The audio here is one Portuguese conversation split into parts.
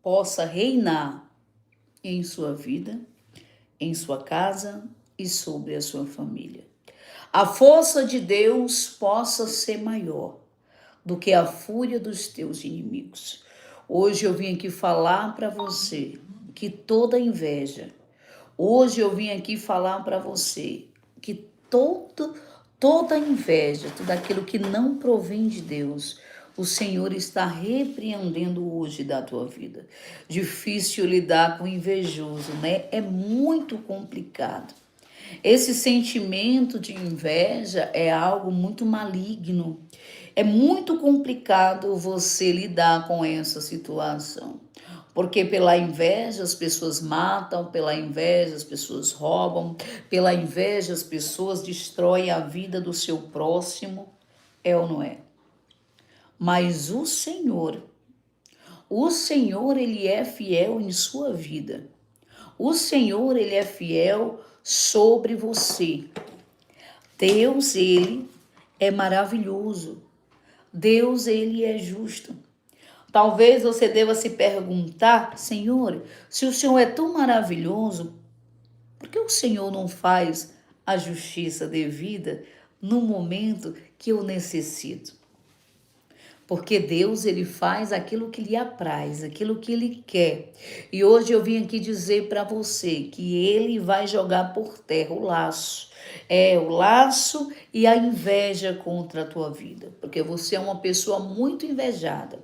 possa reinar em sua vida, em sua casa e sobre a sua família. A força de Deus possa ser maior do que a fúria dos teus inimigos. Hoje eu vim aqui falar para você que toda inveja, hoje eu vim aqui falar para você que toda inveja, tudo aquilo que não provém de Deus, o Senhor está repreendendo hoje da tua vida. Difícil lidar com o invejoso, né? É muito complicado. Esse sentimento de inveja é algo muito maligno. É muito complicado você lidar com essa situação. Porque pela inveja as pessoas matam, pela inveja as pessoas roubam, pela inveja as pessoas destroem a vida do seu próximo. É ou não é? Mas o Senhor, ele é fiel em sua vida. O Senhor, ele é fiel sobre você. Deus, ele é maravilhoso. Deus, ele é justo. Talvez você deva se perguntar, Senhor, se o Senhor é tão maravilhoso, por que o Senhor não faz a justiça devida no momento que eu necessito? Porque Deus, ele faz aquilo que lhe apraz, aquilo que ele quer. E hoje eu vim aqui dizer para você que ele vai jogar por terra o laço. É, o laço e a inveja contra a tua vida. Porque você é uma pessoa muito invejada.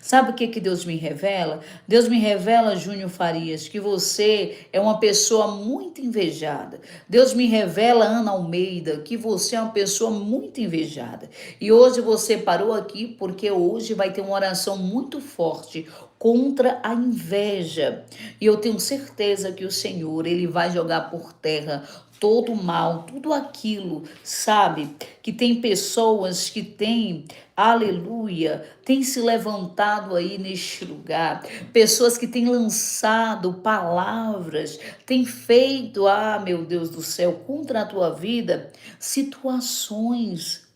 Sabe o que Deus me revela? Deus me revela, Júnior Farias, que você é uma pessoa muito invejada. Deus me revela, Ana Almeida, que você é uma pessoa muito invejada. E hoje você parou aqui porque hoje vai ter uma oração muito forte contra a inveja. E eu tenho certeza que o Senhor, ele vai jogar por terra todo o mal, tudo aquilo, sabe? Que tem pessoas que têm, aleluia, têm se levantado aí neste lugar, pessoas que têm lançado palavras, têm feito, meu Deus do céu, contra a tua vida, situações.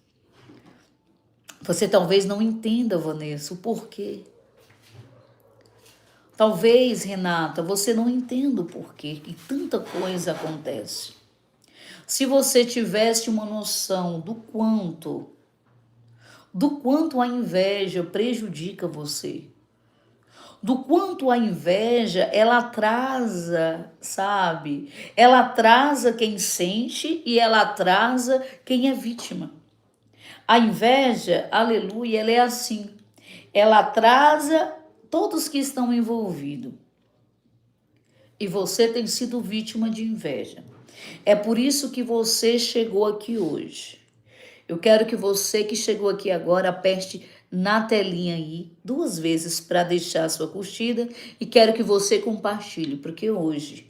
Você talvez não entenda, Vanessa, o porquê. Talvez, Renata, você não entenda o porquê que tanta coisa acontece. Se você tivesse uma noção do quanto a inveja prejudica você, do quanto a inveja, ela atrasa, sabe? Ela atrasa quem sente e ela atrasa quem é vítima. A inveja, aleluia, ela é assim. Ela atrasa todos que estão envolvidos. E você tem sido vítima de inveja. É por isso que você chegou aqui hoje. Eu quero que você que chegou aqui agora aperte na telinha aí 2 vezes para deixar a sua curtida e quero que você compartilhe, porque hoje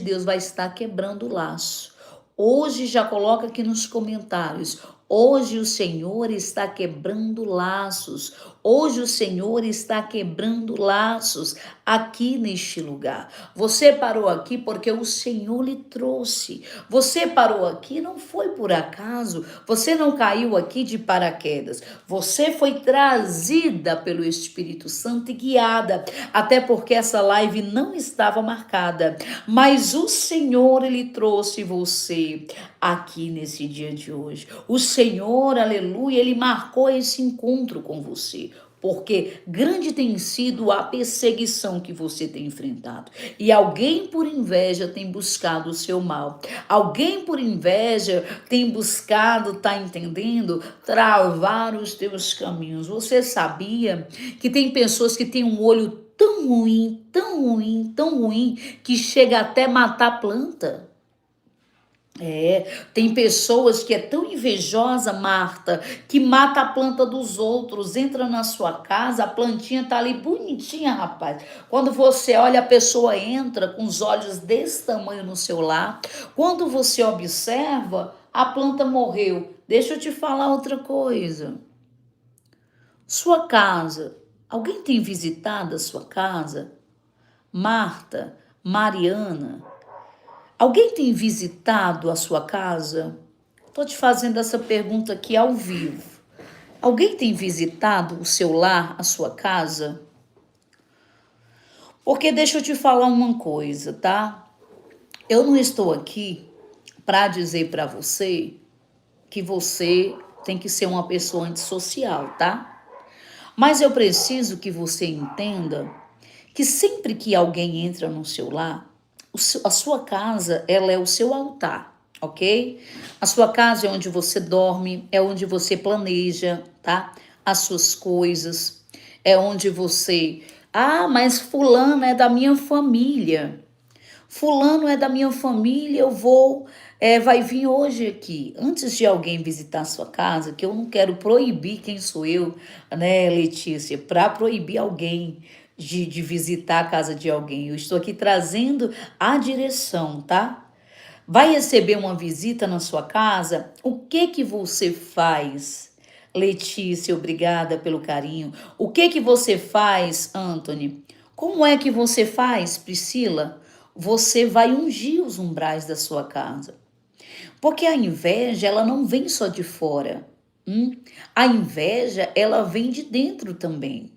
Deus vai estar quebrando o laço. Hoje já coloca aqui nos comentários. Hoje o Senhor está quebrando laços. Hoje o Senhor está quebrando laços aqui neste lugar. Você parou aqui porque o Senhor lhe trouxe. Você parou aqui não foi por acaso. Você não caiu aqui de paraquedas. Você foi trazida pelo Espírito Santo e guiada. Até porque essa live não estava marcada. Mas o Senhor, ele trouxe você aqui nesse dia de hoje. O Senhor, aleluia, ele marcou esse encontro com você. Porque grande tem sido a perseguição que você tem enfrentado. E alguém por inveja tem buscado o seu mal. Alguém por inveja tem buscado, tá entendendo? Travar os teus caminhos. Você sabia que tem pessoas que têm um olho tão ruim, tão ruim, tão ruim, que chega até matar a planta? Tem pessoas que é tão invejosa, Marta, que mata a planta dos outros, entra na sua casa, a plantinha tá ali bonitinha, rapaz. Quando você olha, a pessoa entra com os olhos desse tamanho no seu lar. Quando você observa, a planta morreu. Deixa eu te falar outra coisa. Sua casa, alguém tem visitado a sua casa? Marta, Mariana, alguém tem visitado a sua casa? Estou te fazendo essa pergunta aqui ao vivo. Alguém tem visitado o seu lar, a sua casa? Porque deixa eu te falar uma coisa, tá? Eu não estou aqui para dizer para você que você tem que ser uma pessoa antissocial, tá? Mas eu preciso que você entenda que sempre que alguém entra no seu lar, a sua casa, ela é o seu altar, ok? A sua casa é onde você dorme, é onde você planeja, tá? As suas coisas, é onde você... Ah, mas fulano é da minha família. Fulano é da minha família, eu vou, vai vir hoje aqui. Antes de alguém visitar a sua casa, que eu não quero proibir quem sou eu, né, Letícia, para proibir alguém de visitar a casa de alguém. Eu estou aqui trazendo a direção, tá? Vai receber uma visita na sua casa? O que que você faz? Letícia, obrigada pelo carinho. O que que você faz, Anthony? Como é que você faz, Priscila? Você vai ungir os umbrais da sua casa. Porque a inveja, ela não vem só de fora. A inveja, ela vem de dentro também,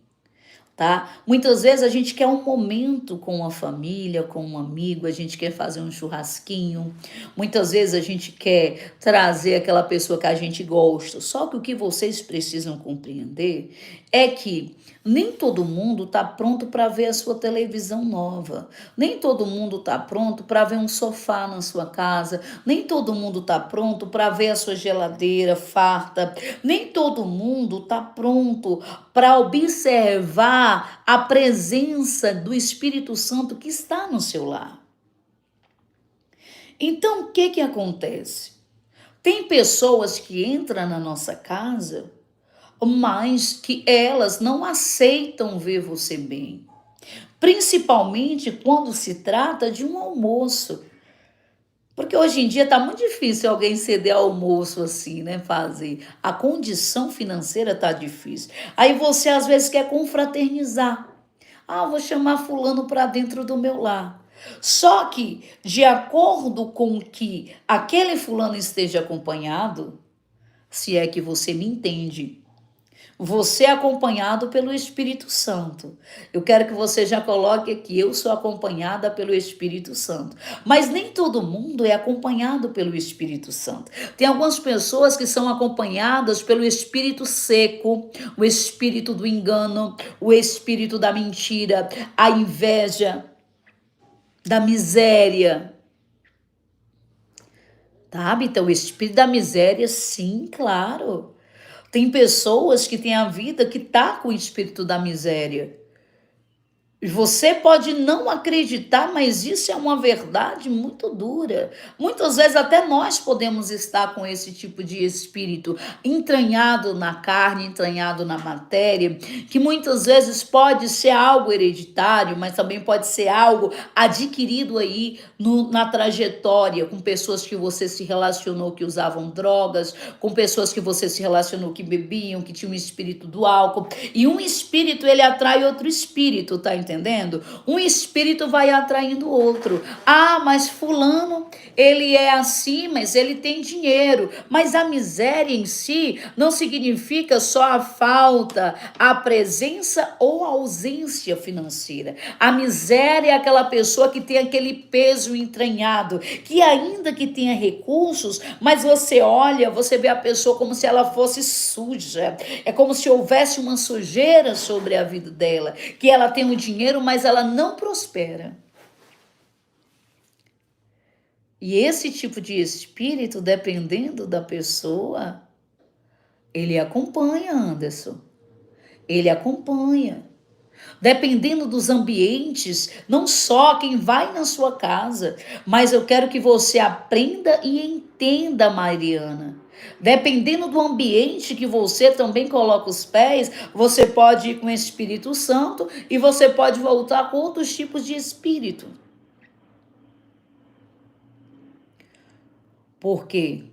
tá? Muitas vezes a gente quer um momento com a família, com um amigo, a gente quer fazer um churrasquinho, muitas vezes a gente quer trazer aquela pessoa que a gente gosta. Só que o que vocês precisam compreender é que nem todo mundo está pronto para ver a sua televisão nova. Nem todo mundo está pronto para ver um sofá na sua casa. Nem todo mundo está pronto para ver a sua geladeira farta. Nem todo mundo está pronto para observar a presença do Espírito Santo que está no seu lar. Então, o que que acontece? Tem pessoas que entram na nossa casa, mas que elas não aceitam ver você bem. Principalmente quando se trata de um almoço. Porque hoje em dia tá muito difícil alguém ceder almoço assim, né? Fazer. A condição financeira tá difícil. Aí você às vezes quer confraternizar. Ah, vou chamar fulano para dentro do meu lar. Só que, de acordo com que aquele fulano esteja acompanhado, se é que você me entende, você é acompanhado pelo Espírito Santo. Eu quero que você já coloque aqui, eu sou acompanhada pelo Espírito Santo. Mas nem todo mundo é acompanhado pelo Espírito Santo. Tem algumas pessoas que são acompanhadas pelo espírito seco, o espírito do engano, o espírito da mentira, a inveja, da miséria. Tá, então o espírito da miséria, sim, claro. Tem pessoas que têm a vida que tá com o espírito da miséria. Você pode não acreditar, mas isso é uma verdade muito dura. Muitas vezes até nós podemos estar com esse tipo de espírito entranhado na carne, entranhado na matéria, que muitas vezes pode ser algo hereditário, mas também pode ser algo adquirido aí na trajetória, com pessoas que você se relacionou que usavam drogas, com pessoas que você se relacionou que bebiam, que tinham um espírito do álcool. E um espírito, ele atrai outro espírito, tá entendendo? Um espírito vai atraindo outro. Ah, mas fulano, ele é assim, mas ele tem dinheiro. Mas a miséria em si não significa só a falta, a presença ou a ausência financeira. A miséria é aquela pessoa que tem aquele peso entranhado, que ainda que tenha recursos, mas você olha, você vê a pessoa como se ela fosse suja. É como se houvesse uma sujeira sobre a vida dela, que ela tem o dinheiro, mas ela não prospera. E esse tipo de espírito, dependendo da pessoa, ele acompanha, Anderson. Ele acompanha. Dependendo dos ambientes, não só quem vai na sua casa, mas eu quero que você aprenda e entenda, Mariana. Dependendo do ambiente que você também coloca os pés, você pode ir com o Espírito Santo e você pode voltar com outros tipos de espírito. Por quê?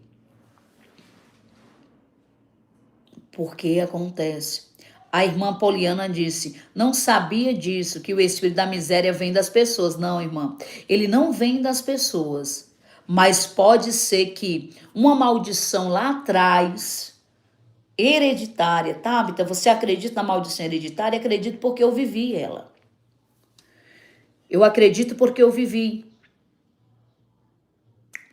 Porque acontece. A irmã Poliana disse: não sabia disso, que o espírito da miséria vem das pessoas. Não, irmã, ele não vem das pessoas. Mas pode ser que uma maldição lá atrás, hereditária, tá, Bita? Você acredita na maldição hereditária? Acredito porque eu vivi ela. Eu acredito porque eu vivi,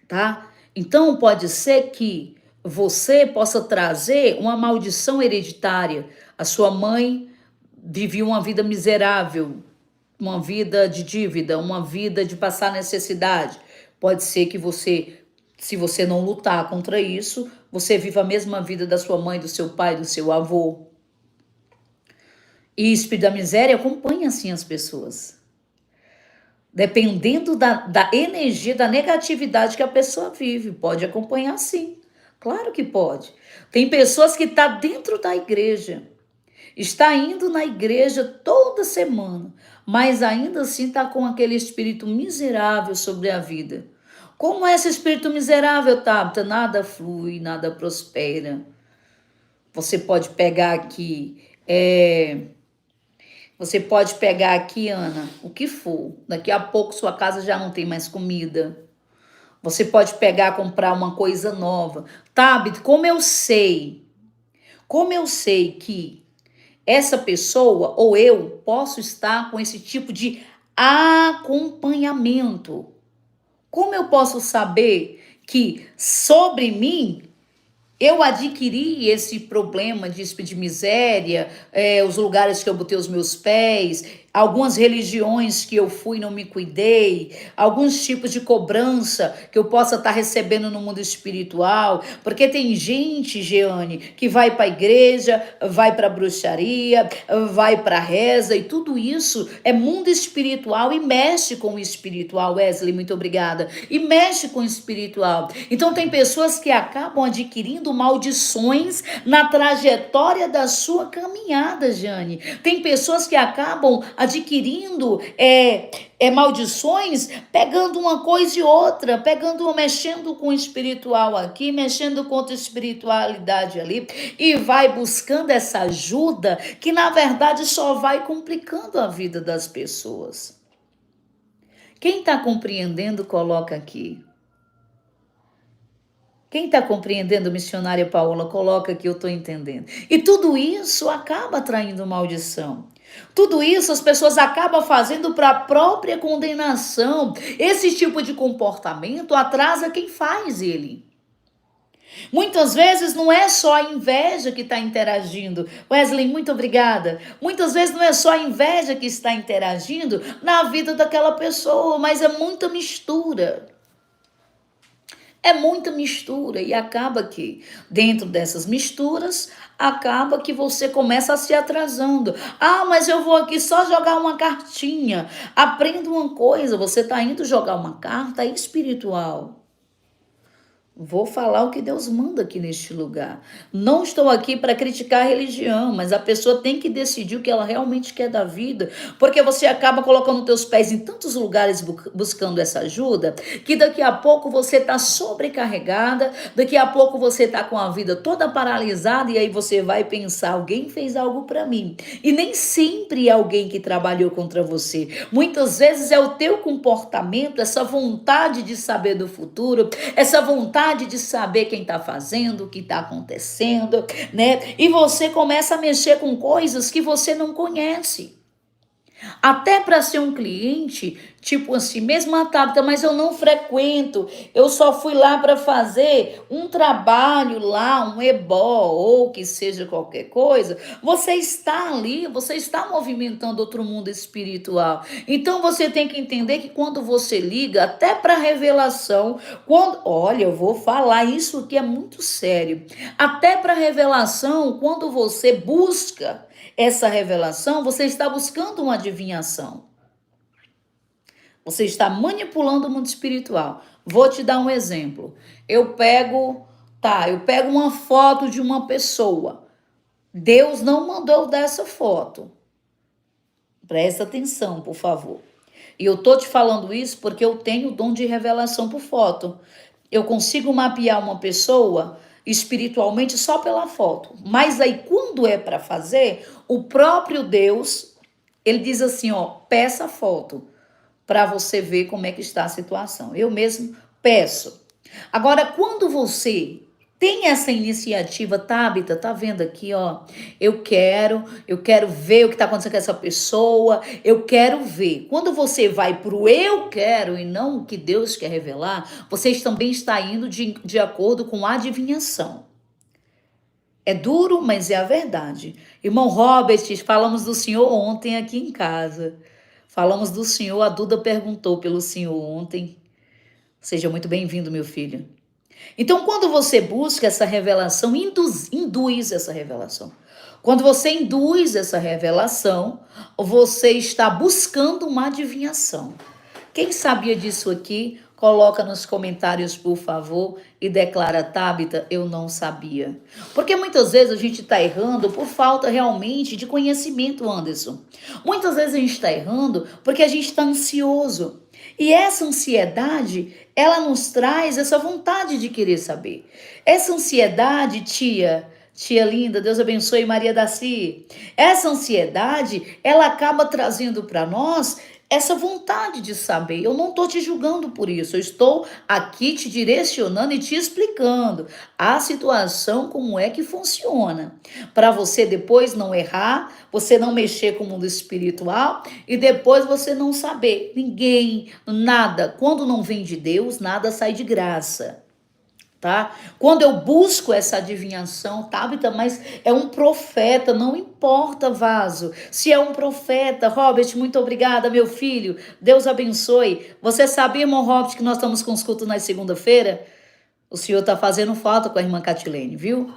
tá? Então pode ser que você possa trazer uma maldição hereditária. A sua mãe vivia uma vida miserável, uma vida de dívida, uma vida de passar necessidade. Pode ser que você, se você não lutar contra isso, você viva a mesma vida da sua mãe, do seu pai, do seu avô. E espírito da miséria acompanha assim as pessoas. Dependendo da energia, da negatividade que a pessoa vive. Pode acompanhar sim. Claro que pode. Tem pessoas que estão dentro da igreja. Está indo na igreja toda semana. Mas ainda assim está com aquele espírito miserável sobre a vida. Como é esse espírito miserável, Tabata? Nada flui, nada prospera. Você pode pegar aqui... Você pode pegar aqui, Ana, o que for. Daqui a pouco sua casa já não tem mais comida. Você pode pegar, comprar uma coisa nova. Tabit, como eu sei? Como eu sei que essa pessoa ou eu posso estar com esse tipo de acompanhamento? Como eu posso saber que sobre mim eu adquiri esse problema de miséria, os lugares que eu botei os meus pés, algumas religiões que eu fui e não me cuidei, alguns tipos de cobrança que eu possa estar recebendo no mundo espiritual, porque tem gente, Jeane, que vai para a igreja, vai para a bruxaria, vai para a reza, e tudo isso é mundo espiritual e mexe com o espiritual. Wesley, muito obrigada. E mexe com o espiritual. Então tem pessoas que acabam adquirindo maldições na trajetória da sua caminhada, Jane. Tem pessoas que acabam adquirindo maldições, pegando uma coisa e outra, mexendo com o espiritual aqui, mexendo com a espiritualidade ali, e vai buscando essa ajuda que na verdade só vai complicando a vida das pessoas. Quem está compreendendo, coloca aqui. Quem está compreendendo, missionária Paola, coloca aqui, eu estou entendendo. E tudo isso acaba atraindo maldição. Tudo isso as pessoas acabam fazendo para a própria condenação. Esse tipo de comportamento atrasa quem faz ele. Muitas vezes não é só a inveja que está interagindo. Wesley, muito obrigada. Muitas vezes não é só a inveja que está interagindo na vida daquela pessoa, mas é muita mistura. É muita mistura e acaba que dentro dessas misturas, acaba que você começa a se atrasando. Ah, mas eu vou aqui só jogar uma cartinha. Aprenda uma coisa, você está indo jogar uma carta espiritual. Vou falar o que Deus manda aqui neste lugar. Não estou aqui para criticar a religião, mas a pessoa tem que decidir o que ela realmente quer da vida, porque você acaba colocando teus pés em tantos lugares buscando essa ajuda, que daqui a pouco você está sobrecarregada, daqui a pouco você está com a vida toda paralisada, e aí você vai pensar, alguém fez algo para mim. E nem sempre é alguém que trabalhou contra você. Muitas vezes é o teu comportamento, essa vontade de saber do futuro, essa vontade de saber quem está fazendo, o que está acontecendo, né? E você começa a mexer com coisas que você não conhece. Até para ser um cliente, tipo assim, mesmo a Tabata, mas eu não frequento, eu só fui lá para fazer um trabalho lá, um ebó, ou que seja qualquer coisa, você está ali, você está movimentando outro mundo espiritual. Então você tem que entender que quando você liga, até para revelação, olha, eu vou falar isso que é muito sério, até para revelação, quando você busca essa revelação, você está buscando uma adivinhação. Você está manipulando o mundo espiritual. Vou te dar um exemplo. Eu pego uma foto de uma pessoa. Deus não mandou dar essa foto. Presta atenção, por favor. E eu tô te falando isso porque eu tenho o dom de revelação por foto. Eu consigo mapear uma pessoa espiritualmente só pela foto. Mas aí quando é para fazer, o próprio Deus, ele diz assim, ó, peça a foto para você ver como é que está a situação. Eu mesmo peço. Agora, quando você Tem essa iniciativa, Tabita, tá vendo aqui, ó? Eu quero ver o que está acontecendo com essa pessoa, eu quero ver. Quando você vai pro eu quero e não o que Deus quer revelar, vocês também está indo de acordo com a adivinhação. É duro, mas é a verdade. Irmão Robert, falamos do senhor ontem aqui em casa. Falamos do senhor, a Duda perguntou pelo senhor ontem. Seja muito bem-vindo, meu filho. Então, quando você busca essa revelação, induz essa revelação. Quando você induz essa revelação, você está buscando uma adivinhação. Quem sabia disso aqui, coloca nos comentários, por favor, e declara, Tabita, eu não sabia. Porque muitas vezes a gente está errando por falta realmente de conhecimento, Anderson. Muitas vezes a gente está errando porque a gente está ansioso. E essa ansiedade, ela nos traz essa vontade de querer saber. Essa ansiedade, tia linda, Deus abençoe Maria Daci. Essa ansiedade, ela acaba trazendo para nós essa vontade de saber. Eu não estou te julgando por isso, eu estou aqui te direcionando e te explicando a situação, como é que funciona, para você depois não errar, você não mexer com o mundo espiritual e depois você não saber. Ninguém, nada, quando não vem de Deus, nada sai de graça. Tá? Quando eu busco essa adivinhação, Tabita, mas é um profeta, não importa, vaso. Se é um profeta, Robert, muito obrigada, meu filho. Deus abençoe. Você sabia, irmão Robert, que nós estamos com os cultos na segunda-feira? O senhor está fazendo falta com a irmã Catilene, viu?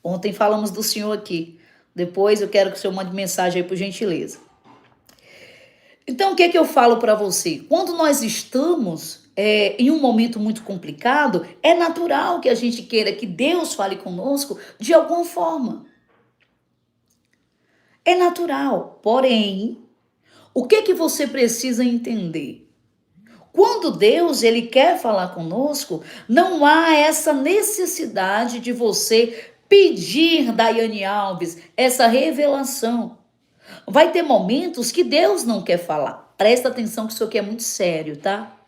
Ontem falamos do senhor aqui. Depois eu quero que o senhor mande mensagem aí, por gentileza. Então, o que é que eu falo para você? Quando nós estamos em um momento muito complicado, é natural que a gente queira que Deus fale conosco de alguma forma. É natural. Porém, o que é que você precisa entender? Quando Deus ele quer falar conosco, não há essa necessidade de você pedir, Daiane Alves, essa revelação. Vai ter momentos que Deus não quer falar. Presta atenção que isso aqui é muito sério, tá?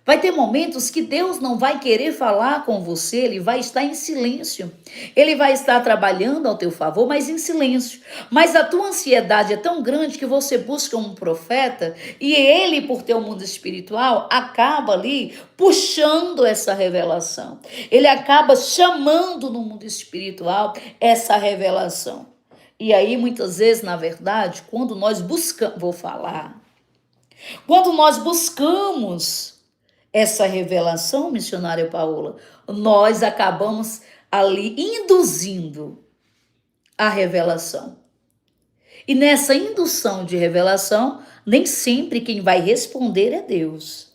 Vai ter momentos que Deus não vai querer falar com você, ele vai estar em silêncio. Ele vai estar trabalhando ao teu favor, mas em silêncio. Mas a tua ansiedade é tão grande que você busca um profeta e ele, por ter um mundo espiritual, acaba ali puxando essa revelação. Ele acaba chamando no mundo espiritual essa revelação. E aí, muitas vezes, na verdade, quando nós buscamos, quando nós buscamos essa revelação, missionária Paola, nós acabamos ali induzindo a revelação. E nessa indução de revelação, nem sempre quem vai responder é Deus.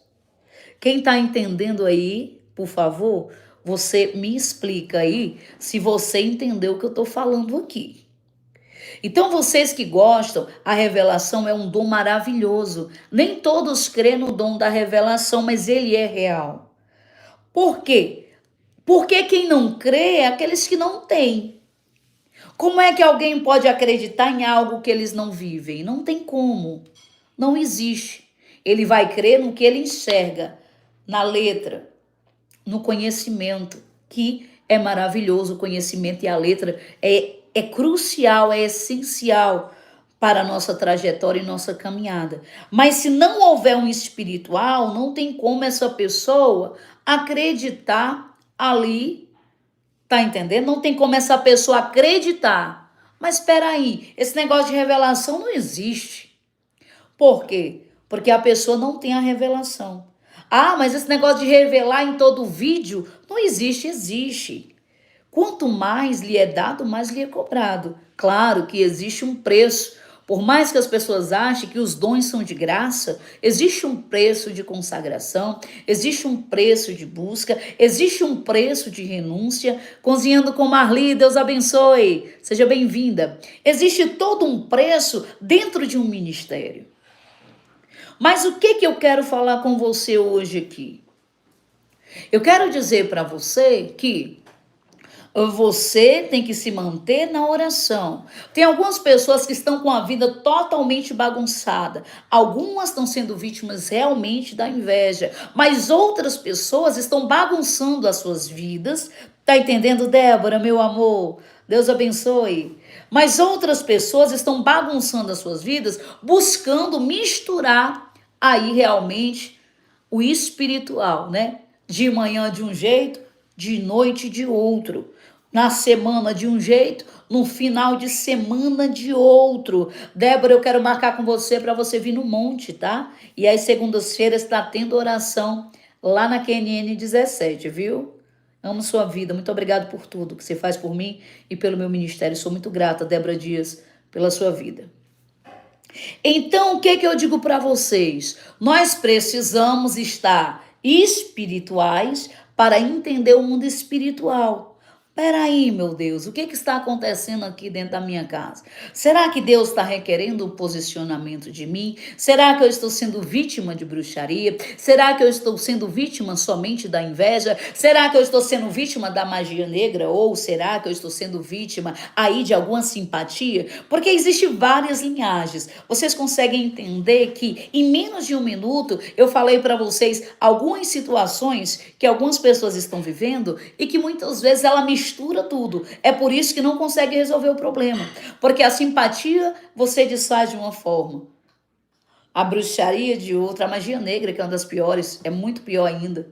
Quem está entendendo aí, por favor, você me explica aí se você entendeu o que eu estou falando aqui. Então, vocês que gostam, a revelação é um dom maravilhoso. Nem todos creem no dom da revelação, mas ele é real. Por quê? Porque quem não crê é aqueles que não têm. Como é que alguém pode acreditar em algo que eles não vivem? Não tem como. Não existe. Ele vai crer no que ele enxerga, na letra, no conhecimento, que é maravilhoso. O conhecimento e a letra é crucial, é essencial para a nossa trajetória e nossa caminhada. Mas se não houver um espiritual, não tem como essa pessoa acreditar ali, tá entendendo? Não tem como essa pessoa acreditar. Mas espera aí, esse negócio de revelação não existe. Por quê? Porque a pessoa não tem a revelação. Ah, mas esse negócio de revelar em todo vídeo não existe, existe. Quanto mais lhe é dado, mais lhe é cobrado. Claro que existe um preço. Por mais que as pessoas achem que os dons são de graça, existe um preço de consagração, existe um preço de busca, existe um preço de renúncia. Cozinhando com Marli, Deus abençoe, seja bem-vinda. Existe todo um preço dentro de um ministério. Mas o que eu quero falar com você hoje aqui? Eu quero dizer para você que Você tem que se manter na oração. Tem algumas pessoas que estão com a vida totalmente bagunçada. Algumas estão sendo vítimas realmente da inveja, mas outras pessoas estão bagunçando as suas vidas. Tá entendendo, Débora, meu amor? Deus abençoe. Mas outras pessoas estão bagunçando as suas vidas, buscando misturar aí realmente o espiritual, né? De manhã de um jeito, de noite de outro. Na semana de um jeito, no final de semana de outro. Débora, eu quero marcar com você para você vir no monte, tá? E às segundas-feiras está tendo oração lá na QNN 17, viu? Amo sua vida. Muito obrigado por tudo que você faz por mim e pelo meu ministério. Sou muito grata, Débora Dias, pela sua vida. Então, o que eu digo para vocês? Nós precisamos estar espirituais para entender o mundo espiritual. Peraí, meu Deus, o que está acontecendo aqui dentro da minha casa? Será que Deus está requerendo um posicionamento de mim? Será que eu estou sendo vítima de bruxaria? Será que eu estou sendo vítima somente da inveja? Será que eu estou sendo vítima da magia negra? Ou será que eu estou sendo vítima aí de alguma simpatia? Porque existem várias linhagens. Vocês conseguem entender que em menos de um minuto eu falei para vocês algumas situações que algumas pessoas estão vivendo e que muitas vezes ela mistura tudo. É por isso que não consegue resolver o problema. Porque a simpatia você desfaz de uma forma, a bruxaria de outra, a magia negra, que é uma das piores, é muito pior ainda,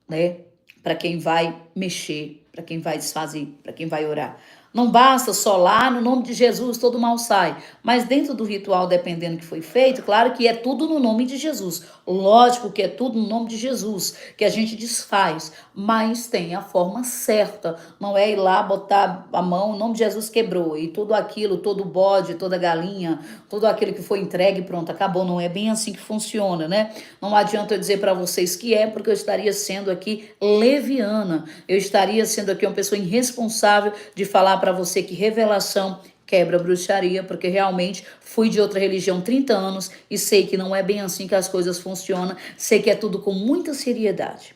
né? Para quem vai mexer, para quem vai desfazer, para quem vai orar. Não basta só lá, no nome de Jesus, todo mal sai. Mas dentro do ritual, dependendo do que foi feito, claro que é tudo no nome de Jesus. Lógico que é tudo no nome de Jesus, que a gente desfaz. Mas tem a forma certa. Não é ir lá, botar a mão, o nome de Jesus quebrou. E tudo aquilo, todo bode, toda galinha, tudo aquilo que foi entregue, pronto, acabou. Não é bem assim que funciona, né? Não adianta eu dizer para vocês que é, porque eu estaria sendo aqui leviana. Eu estaria sendo aqui uma pessoa irresponsável de falar para você que revelação quebra bruxaria, porque realmente fui de outra religião 30 anos e sei que não é bem assim que as coisas funcionam, sei que é tudo com muita seriedade.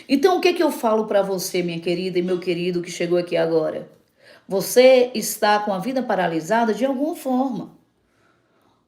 Então, o que eu falo para você, minha querida e meu querido que chegou aqui agora? Você está com a vida paralisada de alguma forma.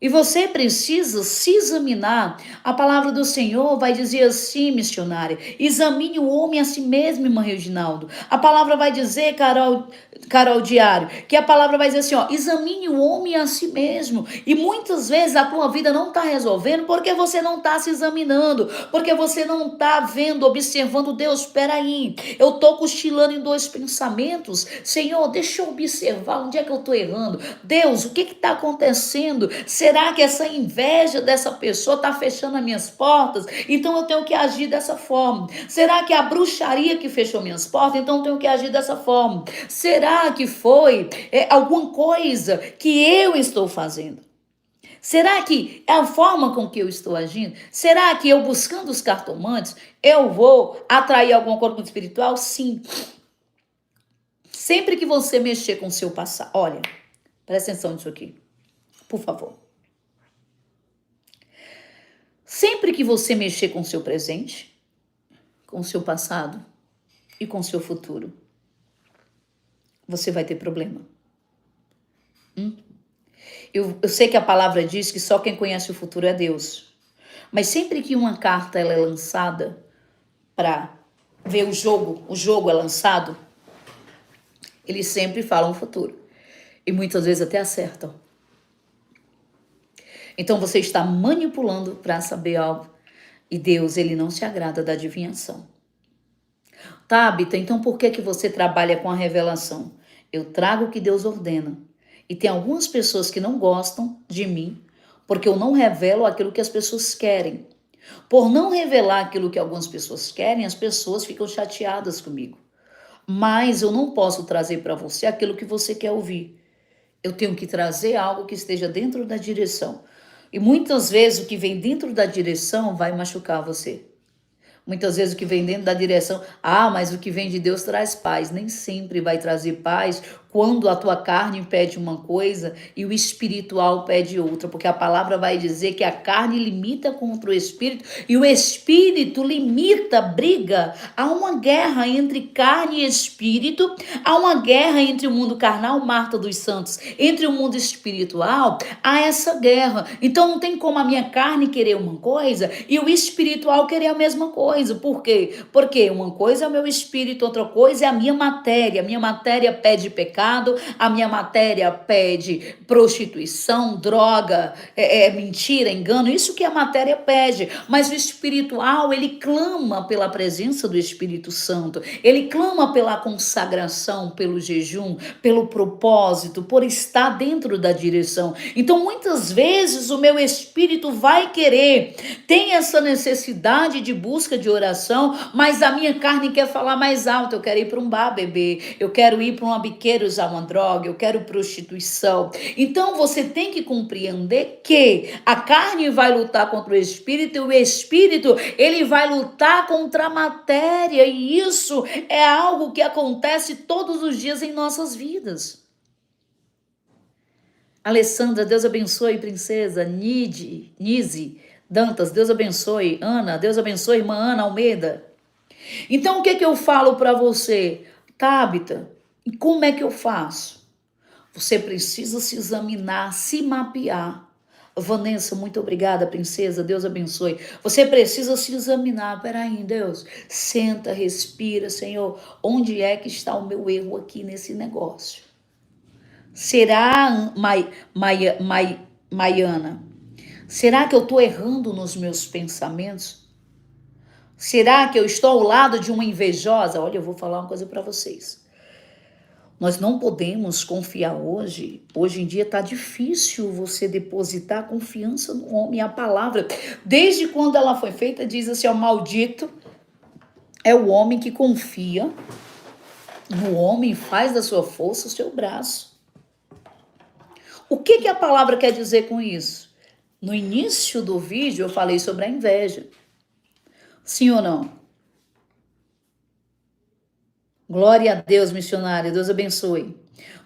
E você precisa se examinar. A palavra do Senhor vai dizer assim, missionária: examine o homem a si mesmo, irmã Reginaldo. A palavra vai dizer, Carol Diário, que a palavra vai dizer assim, ó, examine o homem a si mesmo. E muitas vezes a tua vida não está resolvendo porque você não está se examinando, porque você não está vendo, observando. Deus, peraí, eu estou cochilando em dois pensamentos. Senhor, deixa eu observar onde é que eu estou errando. Deus, o que está acontecendo? Será que essa inveja dessa pessoa está fechando as minhas portas? Então eu tenho que agir dessa forma. Será que é a bruxaria que fechou minhas portas? Então eu tenho que agir dessa forma. Será que foi alguma coisa que eu estou fazendo? Será que é a forma com que eu estou agindo? Será que eu buscando os cartomantes, eu vou atrair alguma coisa espiritual? Sim. Sempre que você mexer com o seu passado, olha, presta atenção nisso aqui, por favor. Sempre que você mexer com o seu presente, com o seu passado e com o seu futuro, você vai ter problema. Eu sei que a palavra diz que só quem conhece o futuro é Deus. Mas sempre que uma carta ela é lançada para ver o jogo é lançado, eles sempre falam o futuro. E muitas vezes até acertam. Então você está manipulando para saber algo. E Deus, ele não se agrada da adivinhação. Tabita, então por que você trabalha com a revelação? Eu trago o que Deus ordena. E tem algumas pessoas que não gostam de mim, porque eu não revelo aquilo que as pessoas querem. Por não revelar aquilo que algumas pessoas querem, as pessoas ficam chateadas comigo. Mas eu não posso trazer para você aquilo que você quer ouvir. Eu tenho que trazer algo que esteja dentro da direção. E muitas vezes o que vem dentro da direção vai machucar você. Muitas vezes o que vem dentro da direção, mas o que vem de Deus traz paz. Nem sempre vai trazer paz, quando a tua carne pede uma coisa e o espiritual pede outra, porque a palavra vai dizer que a carne limita contra o espírito e o espírito limita, briga. Há uma guerra entre carne e espírito, há uma guerra entre o mundo carnal, Marta dos Santos, entre o mundo espiritual, há essa guerra. Então não tem como a minha carne querer uma coisa e o espiritual querer a mesma coisa. Por quê? Porque uma coisa é o meu espírito, outra coisa é a minha matéria. A minha matéria pede pecado, a minha matéria pede prostituição, droga, mentira, engano. Isso que a matéria pede. Mas o espiritual, ele clama pela presença do Espírito Santo. Ele clama pela consagração, pelo jejum, pelo propósito, por estar dentro da direção. Então, muitas vezes, o meu espírito vai querer, tem essa necessidade de busca de oração, mas a minha carne quer falar mais alto. Eu quero ir para um bar beber, eu quero ir para uma biqueira usar uma droga, eu quero prostituição. Então, você tem que compreender que a carne vai lutar contra o espírito e o espírito, ele vai lutar contra a matéria, e isso é algo que acontece todos os dias em nossas vidas. Alessandra, Deus abençoe, princesa. Nise Dantas, Deus abençoe. Ana, Deus abençoe, irmã Ana Almeida. Então, o que eu falo para você? Tabita, e como é que eu faço? Você precisa se examinar, se mapear. Vanessa, muito obrigada, princesa, Deus abençoe. Você precisa se examinar. Peraí, Deus, senta, respira, Senhor. Onde é que está o meu erro aqui nesse negócio? Será, Maiana, será que eu estou errando nos meus pensamentos? Será que eu estou ao lado de uma invejosa? Olha, eu vou falar uma coisa para vocês. Nós não podemos confiar hoje. Hoje em dia está difícil você depositar confiança no homem. A palavra, desde quando ela foi feita, diz assim, ó, maldito é o homem que confia no homem, faz da sua força o seu braço. O que a palavra quer dizer com isso? No início do vídeo eu falei sobre a inveja. Sim ou não? Glória a Deus, missionária. Deus abençoe.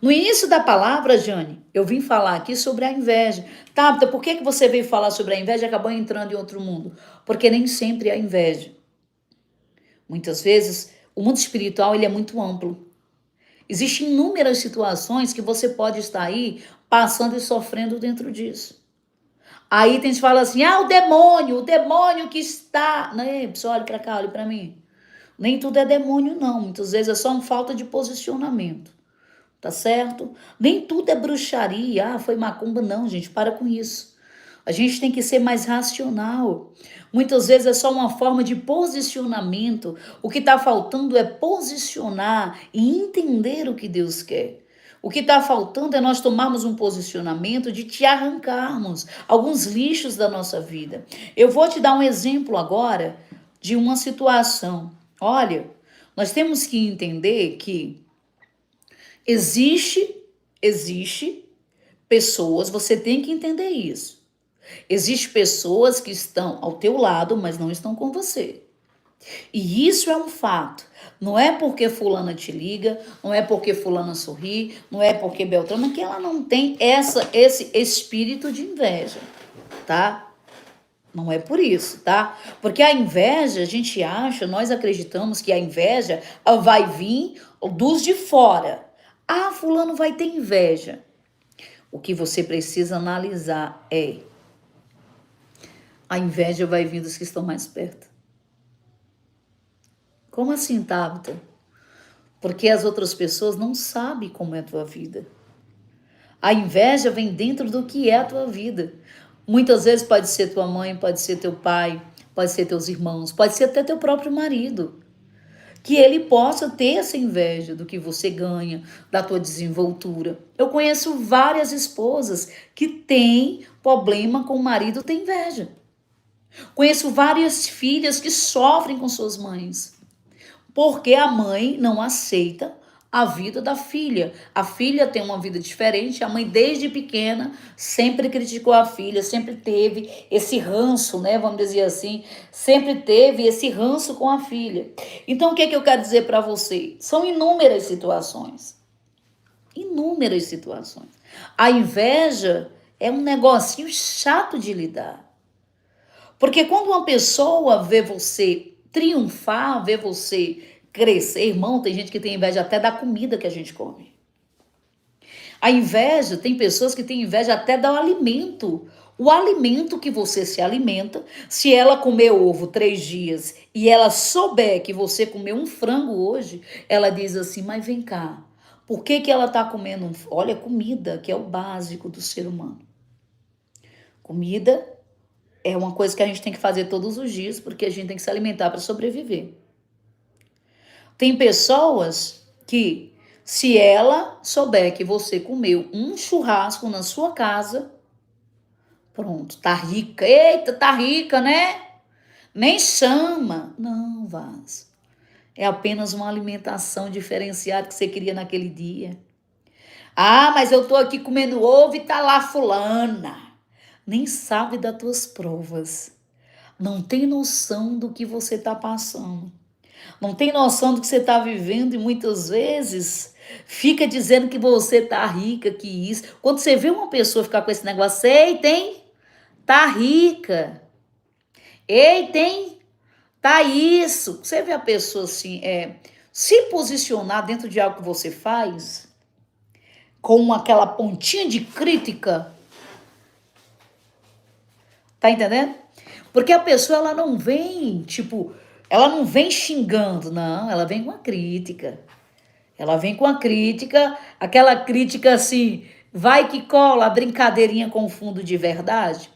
No início da palavra, Jane, eu vim falar aqui sobre a inveja. Tabita, por que você veio falar sobre a inveja e acabou entrando em outro mundo? Porque nem sempre há inveja. Muitas vezes, o mundo espiritual ele é muito amplo. Existem inúmeras situações que você pode estar aí passando e sofrendo dentro disso. Aí tem gente que fala assim, o demônio que está... Né? Pessoal, olha para cá, olha para mim. Nem tudo é demônio, não. Muitas vezes é só uma falta de posicionamento. Tá certo? Nem tudo é bruxaria. Foi macumba. Não, gente, para com isso. A gente tem que ser mais racional. Muitas vezes é só uma forma de posicionamento. O que está faltando é posicionar e entender o que Deus quer. O que está faltando é nós tomarmos um posicionamento de te arrancarmos alguns lixos da nossa vida. Eu vou te dar um exemplo agora de uma situação. Olha, nós temos que entender que existe pessoas, você tem que entender isso. Existem pessoas que estão ao teu lado, mas não estão com você. E isso é um fato. Não é porque fulana te liga, não é porque fulana sorri, não é porque Beltrana, que ela não tem esse espírito de inveja, tá? Não é por isso, tá? Porque a inveja, a gente acha, nós acreditamos que a inveja vai vir dos de fora. Fulano vai ter inveja. O que você precisa analisar é a inveja vai vir dos que estão mais perto. Como assim, Tabita? Porque as outras pessoas não sabem como é a tua vida. A inveja vem dentro do que é a tua vida. Muitas vezes pode ser tua mãe, pode ser teu pai, pode ser teus irmãos, pode ser até teu próprio marido. Que ele possa ter essa inveja do que você ganha, da tua desenvoltura. Eu conheço várias esposas que têm problema com o marido, tem inveja. Conheço várias filhas que sofrem com suas mães, porque a mãe não aceita a vida da filha. A filha tem uma vida diferente, a mãe desde pequena sempre criticou a filha, sempre teve esse ranço, né, vamos dizer assim, sempre teve esse ranço com a filha. Então o que eu quero dizer para você? São inúmeras situações. Inúmeras situações. A inveja é um negocinho chato de lidar. Porque quando uma pessoa vê você triunfar, vê você crescer, irmão, tem gente que tem inveja até da comida que a gente come. A inveja, tem pessoas que têm inveja até do alimento. O alimento que você se alimenta, se ela comer ovo 3 dias e ela souber que você comeu um frango hoje, ela diz assim, mas vem cá, por que que ela está comendo? Olha, comida, que é o básico do ser humano. Comida é uma coisa que a gente tem que fazer todos os dias, porque a gente tem que se alimentar para sobreviver. Tem pessoas que, se ela souber que você comeu um churrasco na sua casa, pronto, tá rica. Eita, tá rica, né? Nem chama. Não, Vaz. É apenas uma alimentação diferenciada que você queria naquele dia. Ah, mas eu tô aqui comendo ovo e tá lá fulana. Nem sabe das tuas provas. Não tem noção do que você tá passando. Não tem noção do que você tá vivendo e muitas vezes fica dizendo que você tá rica, que isso. Quando você vê uma pessoa ficar com esse negócio, ei, tem? Tá rica. Ei, tem? Tá isso. Você vê a pessoa assim, se posicionar dentro de algo que você faz, com aquela pontinha de crítica, tá entendendo? Porque a pessoa, ela não vem, tipo, ela não vem xingando, não, ela vem com a crítica. Ela vem com a crítica, aquela crítica assim, vai que cola, a brincadeirinha com fundo de verdade.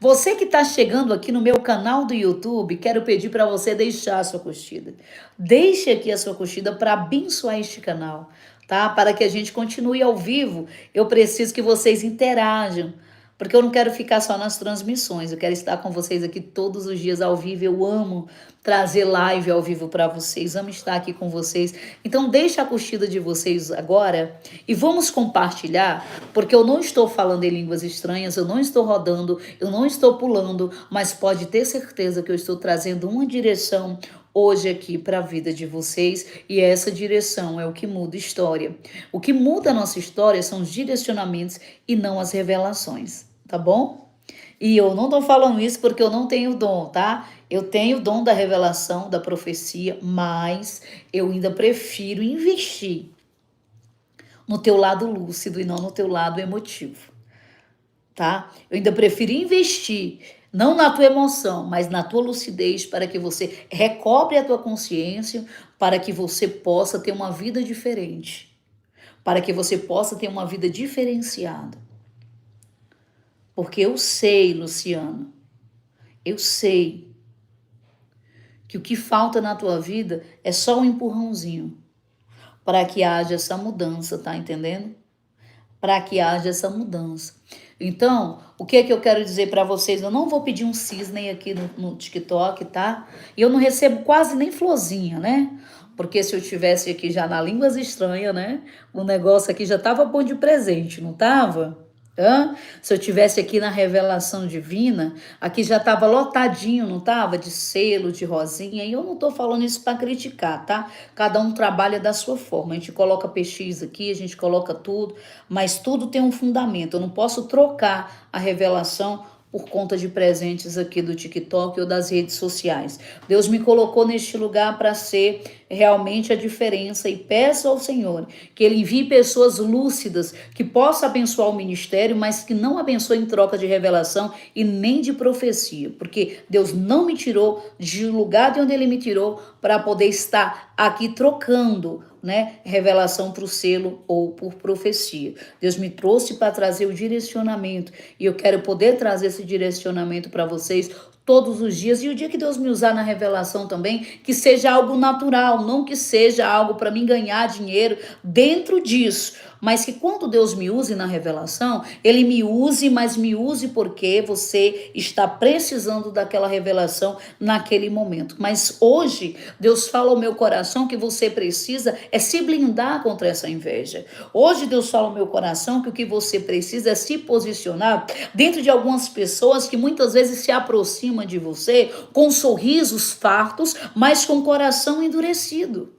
Você que está chegando aqui no meu canal do YouTube, quero pedir para você deixar a sua curtida. Deixe aqui a sua curtida para abençoar este canal, tá? Para que a gente continue ao vivo, eu preciso que vocês interajam. Porque eu não quero ficar só nas transmissões, eu quero estar com vocês aqui todos os dias ao vivo. Eu amo trazer live ao vivo para vocês, amo estar aqui com vocês. Então deixa a curtida de vocês agora e vamos compartilhar, porque eu não estou falando em línguas estranhas, eu não estou rodando, eu não estou pulando, mas pode ter certeza que eu estou trazendo uma direção hoje aqui para a vida de vocês, e essa direção é o que muda a história. O que muda a nossa história são os direcionamentos e não as revelações, tá bom? E eu não tô falando isso porque eu não tenho dom, tá? Eu tenho o dom da revelação, da profecia, mas eu ainda prefiro investir no teu lado lúcido e não no teu lado emotivo, tá? Eu ainda prefiro investir não na tua emoção, mas na tua lucidez, para que você recobre a tua consciência, para que você possa ter uma vida diferente, para que você possa ter uma vida diferenciada. Porque eu sei, Luciana, eu sei que o que falta na tua vida é só um empurrãozinho para que haja essa mudança, tá entendendo? Para que haja essa mudança. Então, o que é que eu quero dizer para vocês? Eu não vou pedir um cisne aqui no TikTok, tá? E eu não recebo quase nem florzinha, né? Porque se eu tivesse aqui já na Línguas Estranhas, né? O negócio aqui já tava bom de presente, não tava? Se eu tivesse aqui na Revelação Divina, aqui já tava lotadinho, não tava? De selo, de rosinha. E eu não tô falando isso para criticar, tá? Cada um trabalha da sua forma. A gente coloca PX aqui, a gente coloca tudo, mas tudo tem um fundamento. Eu não posso trocar a revelação por conta de presentes aqui do TikTok ou das redes sociais. Deus me colocou neste lugar para ser realmente a diferença, e peço ao Senhor que Ele envie pessoas lúcidas que possam abençoar o ministério, mas que não abençoe em troca de revelação e nem de profecia, porque Deus não me tirou de lugar de onde Ele me tirou para poder estar aqui trocando, né, revelação por selo ou por profecia. Deus me trouxe para trazer o direcionamento, e eu quero poder trazer esse direcionamento para vocês todos os dias. E o dia que Deus me usar na revelação também, que seja algo natural, não que seja algo para mim ganhar dinheiro dentro disso, mas que quando Deus me use na revelação, Ele me use, mas me use porque você está precisando daquela revelação naquele momento. Mas hoje, Deus fala ao meu coração que você precisa é se blindar contra essa inveja. Hoje, Deus fala ao meu coração que o que você precisa é se posicionar dentro de algumas pessoas que muitas vezes se aproximam de você com sorrisos fartos, mas com o coração endurecido.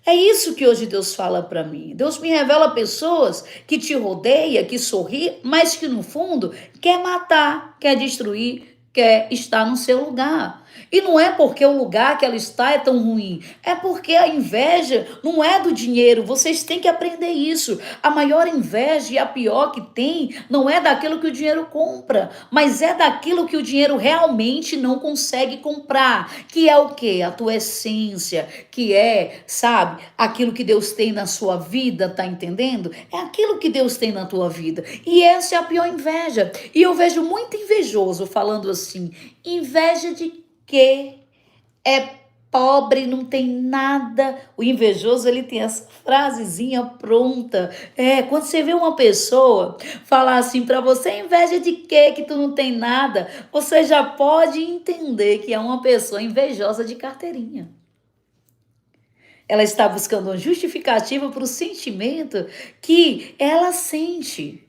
É isso que hoje Deus fala para mim. Deus me revela pessoas que te rodeia, que sorri, mas que no fundo quer matar, quer destruir, quer estar no seu lugar. E não é porque o lugar que ela está é tão ruim, é porque a inveja não é do dinheiro. Vocês têm que aprender isso. A maior inveja e a pior que tem não é daquilo que o dinheiro compra, mas é daquilo que o dinheiro realmente não consegue comprar, que é o quê? A tua essência, que é, sabe, aquilo que Deus tem na sua vida, tá entendendo? É aquilo que Deus tem na tua vida. E essa é a pior inveja. E eu vejo muito invejoso falando assim: inveja de quê? É pobre, não tem nada. O invejoso, ele tem essa frasezinha pronta. Quando você vê uma pessoa falar assim para você: inveja de quê que tu não tem nada? Você já pode entender que é uma pessoa invejosa de carteirinha. Ela está buscando uma justificativa para o sentimento que ela sente.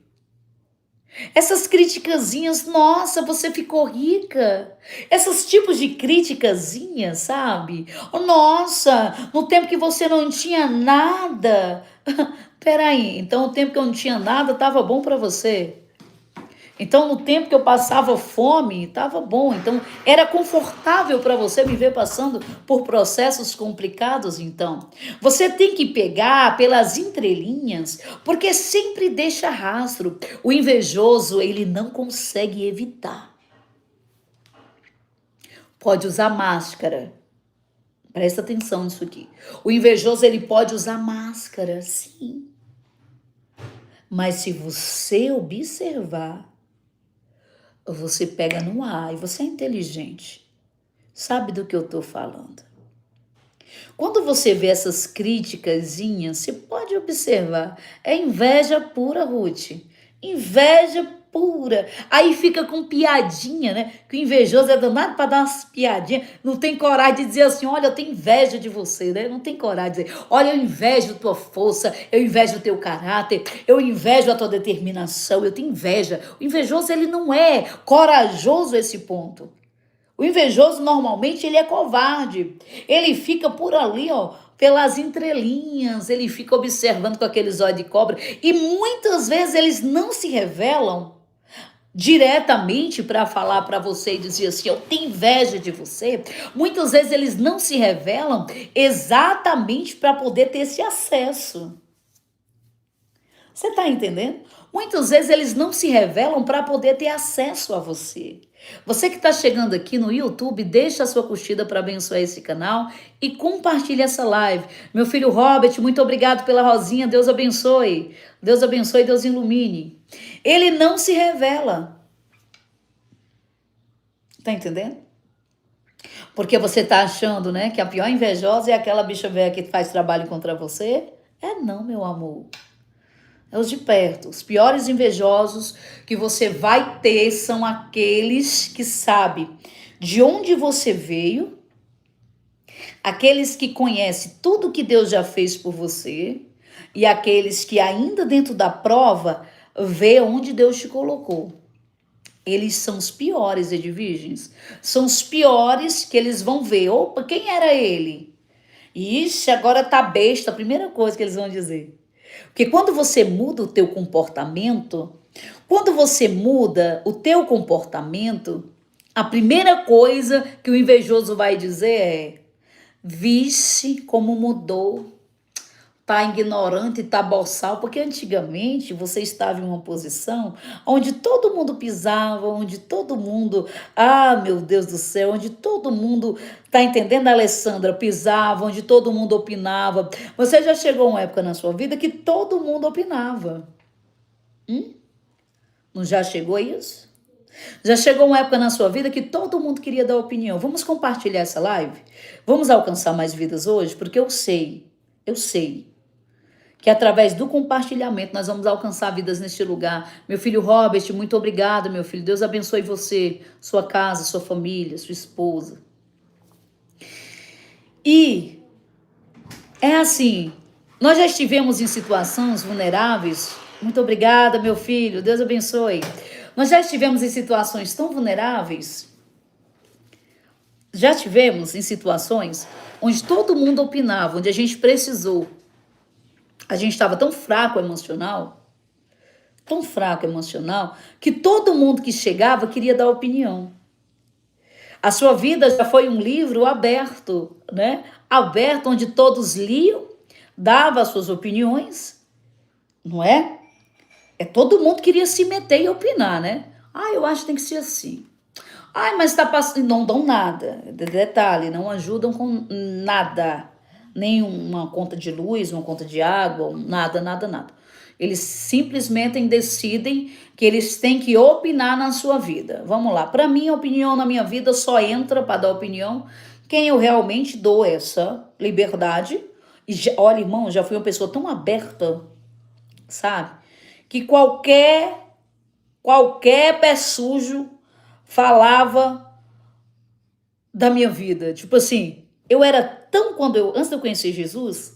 Essas criticazinhas, nossa, você ficou rica. Esses tipos de criticazinhas, sabe? Oh, nossa, no tempo que você não tinha nada. Peraí, então o tempo que eu não tinha nada estava bom para você? Então, no tempo que eu passava fome, estava bom. Então, era confortável para você me ver passando por processos complicados, então. Você tem que pegar pelas entrelinhas, porque sempre deixa rastro. O invejoso, ele não consegue evitar. Pode usar máscara. Presta atenção nisso aqui. O invejoso, ele pode usar máscara, sim. Mas se você observar, você pega no ar e você é inteligente. Sabe do que eu tô falando. Quando você vê essas criticazinhas, você pode observar. É inveja pura, Ruth. Inveja pura. Aí fica com piadinha, né? Que o invejoso é danado para dar umas piadinhas. Não tem coragem de dizer assim: olha, eu tenho inveja de você, né? Não tem coragem de dizer: olha, eu invejo a tua força, eu invejo o teu caráter, eu invejo a tua determinação, eu tenho inveja. O invejoso, ele não é corajoso a esse ponto. O invejoso, normalmente, ele é covarde. Ele fica por ali, ó, pelas entrelinhas, ele fica observando com aqueles olhos de cobra. E muitas vezes eles não se revelam diretamente para falar para você e dizer assim: eu tenho inveja de você. Muitas vezes eles não se revelam exatamente para poder ter esse acesso. Você está entendendo? Muitas vezes eles não se revelam para poder ter acesso a você. Você que está chegando aqui no YouTube, deixa a sua curtida para abençoar esse canal e compartilhe essa live. Meu filho Robert, muito obrigado pela rosinha. Deus abençoe. Deus abençoe, Deus ilumine. Ele não se revela. Tá entendendo? Porque você tá achando, né, que a pior invejosa é aquela bicha velha que faz trabalho contra você? É não, meu amor. É os de perto. Os piores invejosos que você vai ter são aqueles que sabem de onde você veio, aqueles que conhecem tudo que Deus já fez por você e aqueles que ainda dentro da prova vê onde Deus te colocou. Eles são os piores, Edviges. São os piores que eles vão ver. Opa, quem era ele? Ixi, agora tá besta. A primeira coisa que eles vão dizer. Porque quando você muda o teu comportamento, a primeira coisa que o invejoso vai dizer é: vixe, como mudou, tá ignorante, tá boçal, porque antigamente você estava em uma posição onde todo mundo pisava, onde todo mundo, meu Deus do céu, onde todo mundo, tá entendendo, Alessandra, pisava, onde todo mundo opinava. Você já chegou a uma época na sua vida que todo mundo opinava. Não já chegou a isso? Já chegou uma época na sua vida que todo mundo queria dar opinião. Vamos compartilhar essa live? Vamos alcançar mais vidas hoje? Porque eu sei que através do compartilhamento nós vamos alcançar vidas neste lugar. Meu filho Robert, muito obrigado, meu filho. Deus abençoe você, sua casa, sua família, sua esposa. E é assim, nós já estivemos em situações vulneráveis. Muito obrigada, meu filho. Deus abençoe. Nós já estivemos em situações tão vulneráveis Já tivemos em situações onde todo mundo opinava, onde a gente precisou. A gente estava tão fraco emocional, que todo mundo que chegava queria dar opinião. A sua vida já foi um livro aberto, né? Aberto, onde todos liam, davam as suas opiniões, não é? Todo mundo queria se meter e opinar, né? Ah, eu acho que tem que ser assim. Ai, mas tá passando. Não dão nada. Detalhe, não ajudam com nada. Nem uma conta de luz, uma conta de água, nada, nada, nada. Eles simplesmente decidem que eles têm que opinar na sua vida. Vamos lá. Para mim, a opinião na minha vida só entra para dar opinião quem eu realmente dou essa liberdade. E olha, irmão, já fui uma pessoa tão aberta, sabe? Que qualquer pé sujo falava da minha vida. Tipo assim, eu era tão antes de eu conhecer Jesus,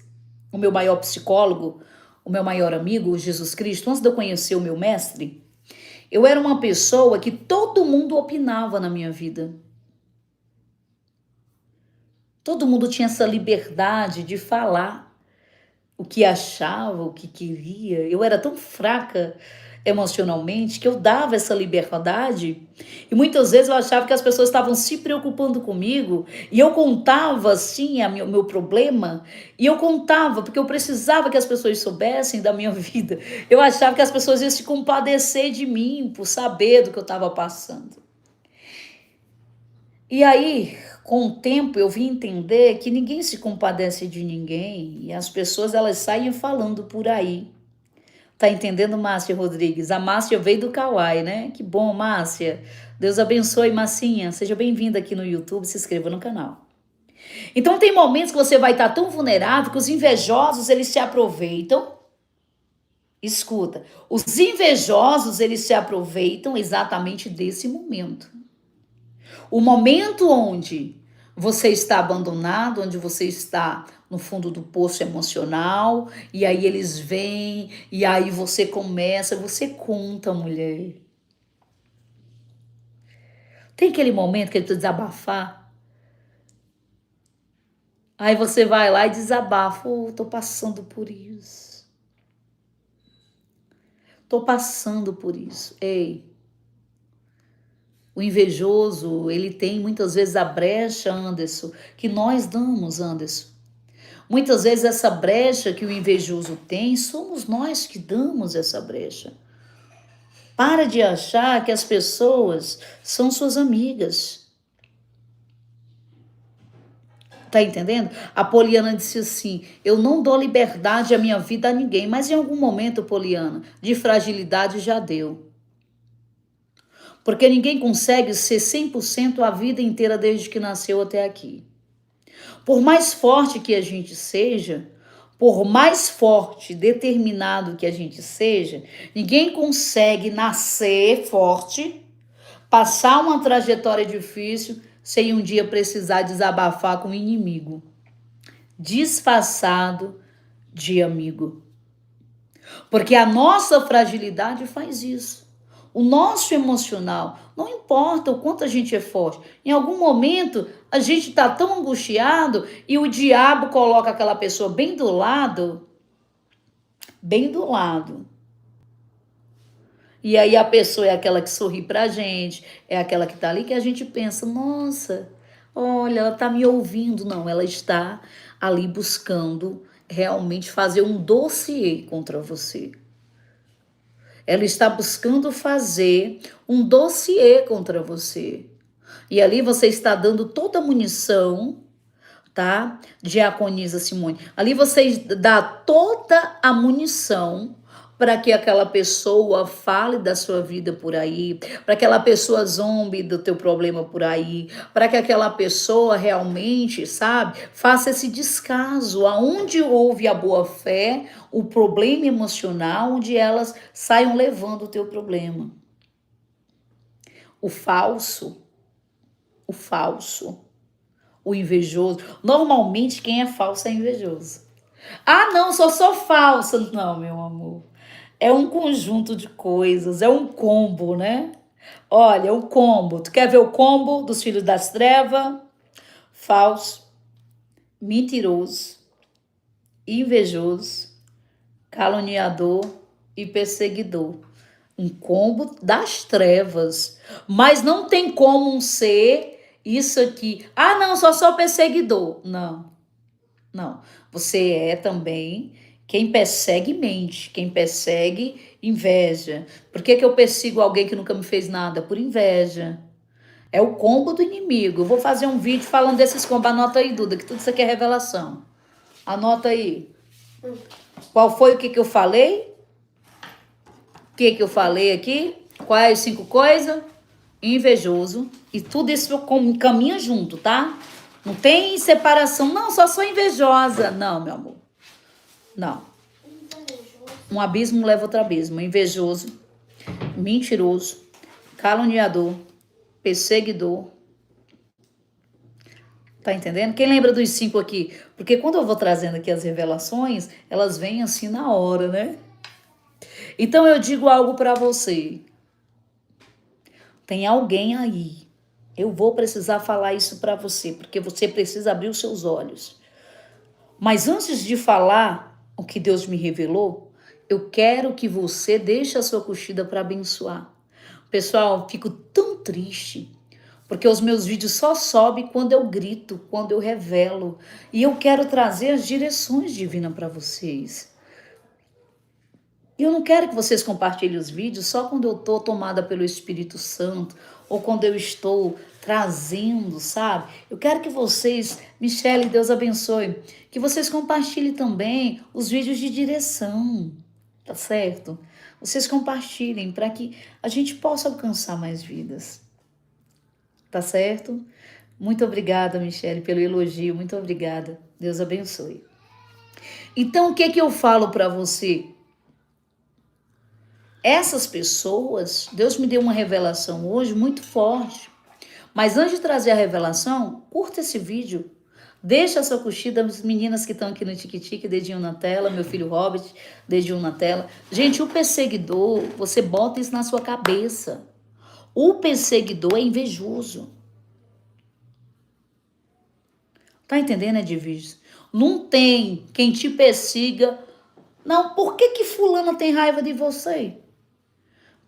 o meu maior psicólogo, o meu maior amigo, Jesus Cristo, antes de eu conhecer o meu mestre, eu era uma pessoa que todo mundo opinava na minha vida. Todo mundo tinha essa liberdade de falar o que achava, o que queria. Eu era tão fraca emocionalmente que eu dava essa liberdade e muitas vezes eu achava que as pessoas estavam se preocupando comigo e eu contava assim o meu problema e eu contava porque eu precisava que as pessoas soubessem da minha vida. Eu achava que as pessoas iam se compadecer de mim por saber do que eu estava passando. E aí, com o tempo, eu vim entender que ninguém se compadece de ninguém e as pessoas elas saem falando por aí. Tá entendendo, Márcia Rodrigues? A Márcia veio do Kauai, né? Que bom, Márcia. Deus abençoe, Marcinha. Seja bem-vinda aqui no YouTube, se inscreva no canal. Então tem momentos que você vai estar tão vulnerável que os invejosos, eles se aproveitam. Escuta, os invejosos, eles se aproveitam exatamente desse momento. O momento onde você está abandonado, onde você está no fundo do poço emocional, e aí eles vêm, e aí você conta, mulher. Tem aquele momento que ele precisa desabafar. Aí você vai lá e desabafa. Oh, tô passando por isso. Tô passando por isso. Ei, o invejoso, ele tem muitas vezes a brecha, Anderson, que nós damos, Anderson. Muitas vezes essa brecha que o invejoso tem, somos nós que damos essa brecha. Para de achar que as pessoas são suas amigas. Tá entendendo? A Poliana disse assim, eu não dou liberdade à minha vida a ninguém, mas em algum momento, Poliana, de fragilidade já deu. Porque ninguém consegue ser 100% a vida inteira desde que nasceu até aqui. Por mais forte que a gente seja, por mais forte, determinado que a gente seja, ninguém consegue nascer forte, passar uma trajetória difícil, sem um dia precisar desabafar com o inimigo, disfarçado de amigo. Porque a nossa fragilidade faz isso. O nosso emocional, não importa o quanto a gente é forte, em algum momento a gente está tão angustiado e o diabo coloca aquela pessoa bem do lado. E aí a pessoa é aquela que sorri pra gente, é aquela que tá ali que a gente pensa, nossa, olha, ela tá me ouvindo. Não, ela está ali buscando realmente fazer um dossiê contra você. Ela está buscando fazer um dossiê contra você. E ali você está dando toda a munição, tá? Diaconisa Simone. Ali você dá toda a munição para que aquela pessoa fale da sua vida por aí, para que aquela pessoa zombe do teu problema por aí, para que aquela pessoa realmente, sabe, faça esse descaso, aonde houve a boa fé, o problema emocional, onde elas saiam levando o teu problema. O falso, o invejoso, normalmente quem é falso é invejoso. Ah, não, sou falsa. Não, meu amor. É um conjunto de coisas, é um combo, né? Olha, o combo. Tu quer ver o combo dos filhos das trevas? falso, mentiroso, invejoso, caluniador e perseguidor. Um combo das trevas. Mas não tem como um ser isso aqui. Ah, não, sou perseguidor. Não, não. Você é também quem persegue mente, quem persegue inveja. Por que eu persigo alguém que nunca me fez nada? Por inveja. É o combo do inimigo. Eu vou fazer um vídeo falando desses combos. Anota aí, Duda, que tudo isso aqui é revelação. Anota aí. Qual foi o que eu falei? O que eu falei aqui? Quais 5 coisas? Invejoso. E tudo isso caminha junto, tá? Não tem separação. Não, só sou invejosa. Não, meu amor. Não. Um abismo leva outro abismo. Invejoso, mentiroso, caluniador, perseguidor. Tá entendendo? Quem lembra dos 5 aqui? Porque quando eu vou trazendo aqui as revelações, elas vêm assim na hora, né? Então eu digo algo para você. Tem alguém aí. Eu vou precisar falar isso para você, porque você precisa abrir os seus olhos. Mas antes de falar o que Deus me revelou, eu quero que você deixe a sua curtida para abençoar. Pessoal, fico tão triste, porque os meus vídeos só sobem quando eu grito, quando eu revelo. E eu quero trazer as direções divinas para vocês. E eu não quero que vocês compartilhem os vídeos só quando eu estou tomada pelo Espírito Santo ou quando eu estou trazendo, sabe? Eu quero que vocês, Michele, Deus abençoe, que vocês compartilhem também os vídeos de direção, tá certo? Vocês compartilhem para que a gente possa alcançar mais vidas, tá certo? Muito obrigada, Michele, pelo elogio, muito obrigada. Deus abençoe. Então, o que eu falo para você? Essas pessoas, Deus me deu uma revelação hoje muito forte. Mas antes de trazer a revelação, curta esse vídeo. Deixa a sua curtida, as meninas que estão aqui no tique-tique, dedinho na tela, meu filho Robert, dedinho na tela. Gente, o perseguidor, você bota isso na sua cabeça. O perseguidor é invejoso. Tá entendendo, Edviges? Não tem quem te persiga. Não, por que fulana tem raiva de você?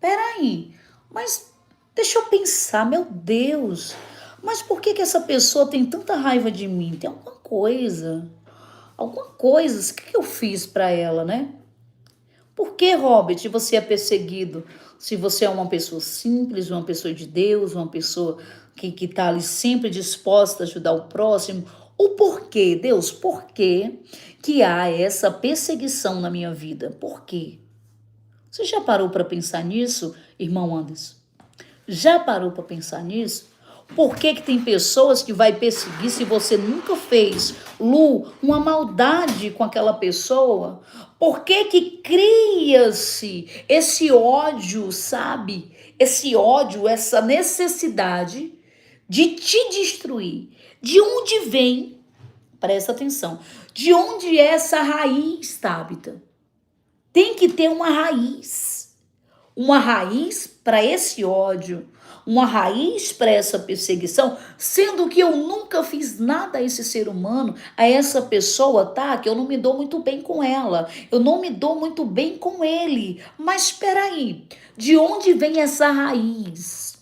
Peraí, mas deixa eu pensar, meu Deus, mas por que essa pessoa tem tanta raiva de mim? Tem alguma coisa, o que eu fiz pra ela, né? Por que, Robert, você é perseguido? Se você é uma pessoa simples, uma pessoa de Deus, uma pessoa que tá ali sempre disposta a ajudar o próximo, o porquê, Deus, por que há essa perseguição na minha vida? Por quê? Você já parou para pensar nisso, irmão Anderson? Já parou para pensar nisso? Por que tem pessoas que vai perseguir se você nunca fez, Lu, uma maldade com aquela pessoa? Por que cria-se esse ódio, sabe? Esse ódio, essa necessidade de te destruir. De onde vem? Presta atenção. De onde é essa raiz, Tabita? Tem que ter uma raiz para esse ódio, uma raiz para essa perseguição, sendo que eu nunca fiz nada a esse ser humano, a essa pessoa, tá? Que eu não me dou muito bem com ela, eu não me dou muito bem com ele. Mas espera aí, de onde vem essa raiz?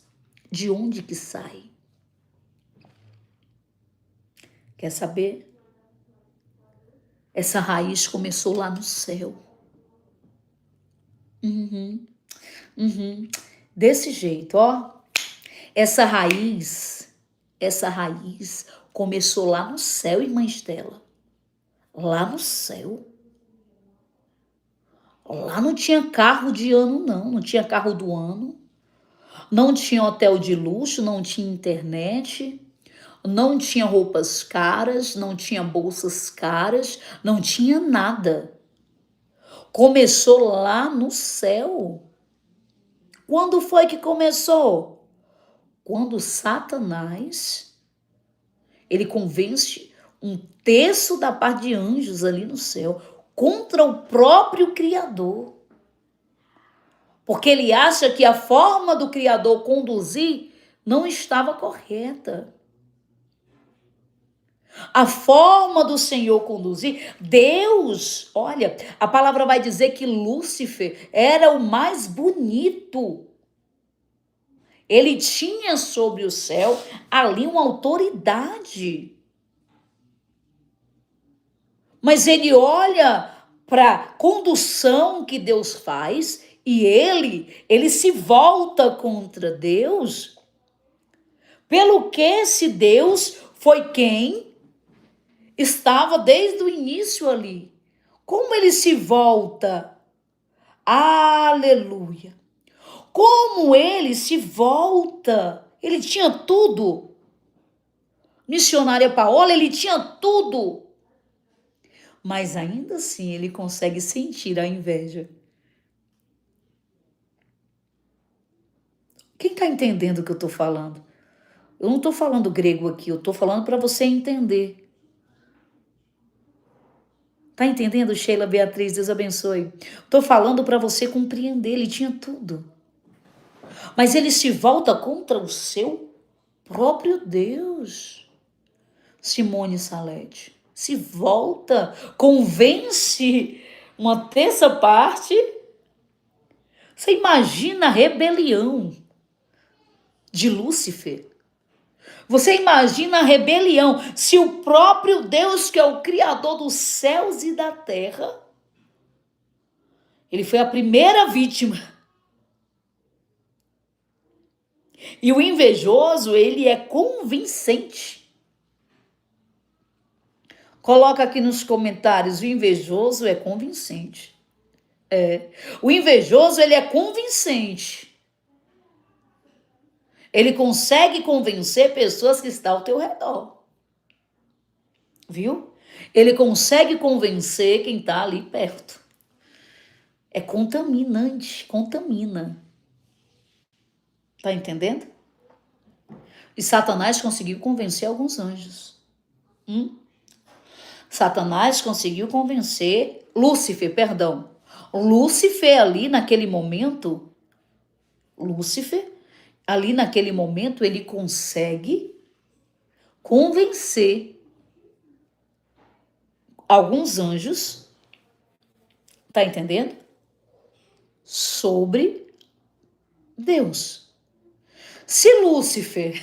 De onde que sai? Quer saber? Essa raiz começou lá no céu. Desse jeito, ó. Essa raiz começou lá no céu, irmã Estela. Lá no céu. Lá não tinha carro de ano, não. Não tinha carro do ano. Não tinha hotel de luxo, não tinha internet. Não tinha roupas caras, não tinha bolsas caras, não tinha nada. Começou lá no céu. Quando foi que começou? Quando Satanás, ele convence um terço da parte de anjos ali no céu contra o próprio Criador. Porque ele acha que a forma do Criador conduzir não estava correta. A forma do Senhor conduzir. Deus, olha, a palavra vai dizer que Lúcifer era o mais bonito. Ele tinha sobre o céu ali uma autoridade. Mas ele olha para a condução que Deus faz e ele se volta contra Deus. Pelo que se Deus foi quem estava desde o início ali. Como ele se volta? Aleluia. Como ele se volta? Ele tinha tudo. Missionária Paola, ele tinha tudo. Mas ainda assim ele consegue sentir a inveja. Quem está entendendo o que eu estou falando? Eu não estou falando grego aqui, eu estou falando para você entender. Tá entendendo, Sheila Beatriz? Deus abençoe. Estou falando para você compreender, ele tinha tudo. Mas ele se volta contra o seu próprio Deus. Simone Salete se volta, convence uma terça parte. Você imagina a rebelião de Lúcifer? Você imagina a rebelião se o próprio Deus, que é o Criador dos céus e da terra, ele foi a primeira vítima. E o invejoso, ele é convincente. Coloca aqui nos comentários, o invejoso é convincente. O invejoso, ele é convincente. Ele consegue convencer pessoas que estão ao teu redor. Viu? Ele consegue convencer quem está ali perto. É contaminante, contamina. Tá entendendo? E Satanás conseguiu convencer alguns anjos. Satanás conseguiu convencer Lúcifer, perdão. Lúcifer ali naquele momento, ele consegue convencer alguns anjos, tá entendendo? Sobre Deus. Se Lúcifer,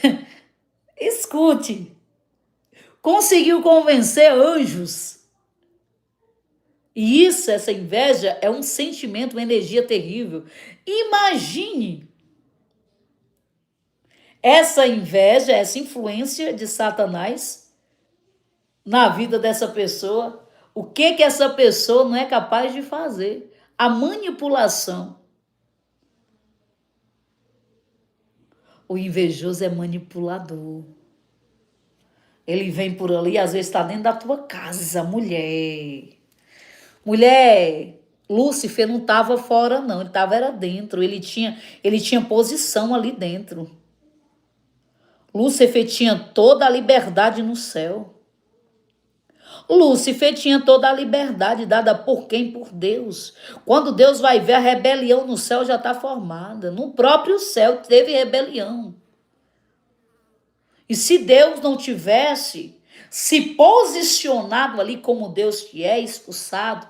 escute, conseguiu convencer anjos, e isso, essa inveja, é um sentimento, uma energia terrível. Imagine essa inveja, essa influência de Satanás na vida dessa pessoa. O que essa pessoa não é capaz de fazer? A manipulação. O invejoso é manipulador. Ele vem por ali, às vezes está dentro da tua casa, mulher. Mulher, Lúcifer não estava fora, não. Ele era dentro. Ele tinha posição ali dentro. Lúcifer tinha toda a liberdade no céu. Lúcifer tinha toda a liberdade dada por quem? Por Deus. Quando Deus vai ver, a rebelião no céu já está formada. No próprio céu teve rebelião. E se Deus não tivesse se posicionado ali como Deus que é, expulsado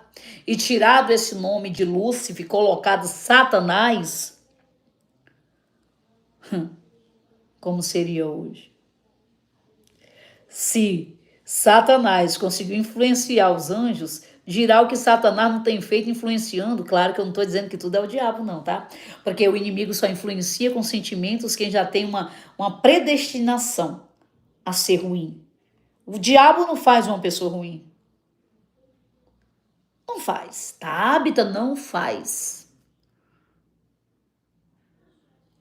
e tirado esse nome de Lúcifer, colocado Satanás, como seria hoje? Se Satanás conseguiu influenciar os anjos, dirá o que Satanás não tem feito influenciando. Claro que eu não estou dizendo que tudo é o diabo, não, tá? Porque o inimigo só influencia com sentimentos quem já tem uma predestinação a ser ruim. O diabo não faz uma pessoa ruim. Não faz. Tabita não faz.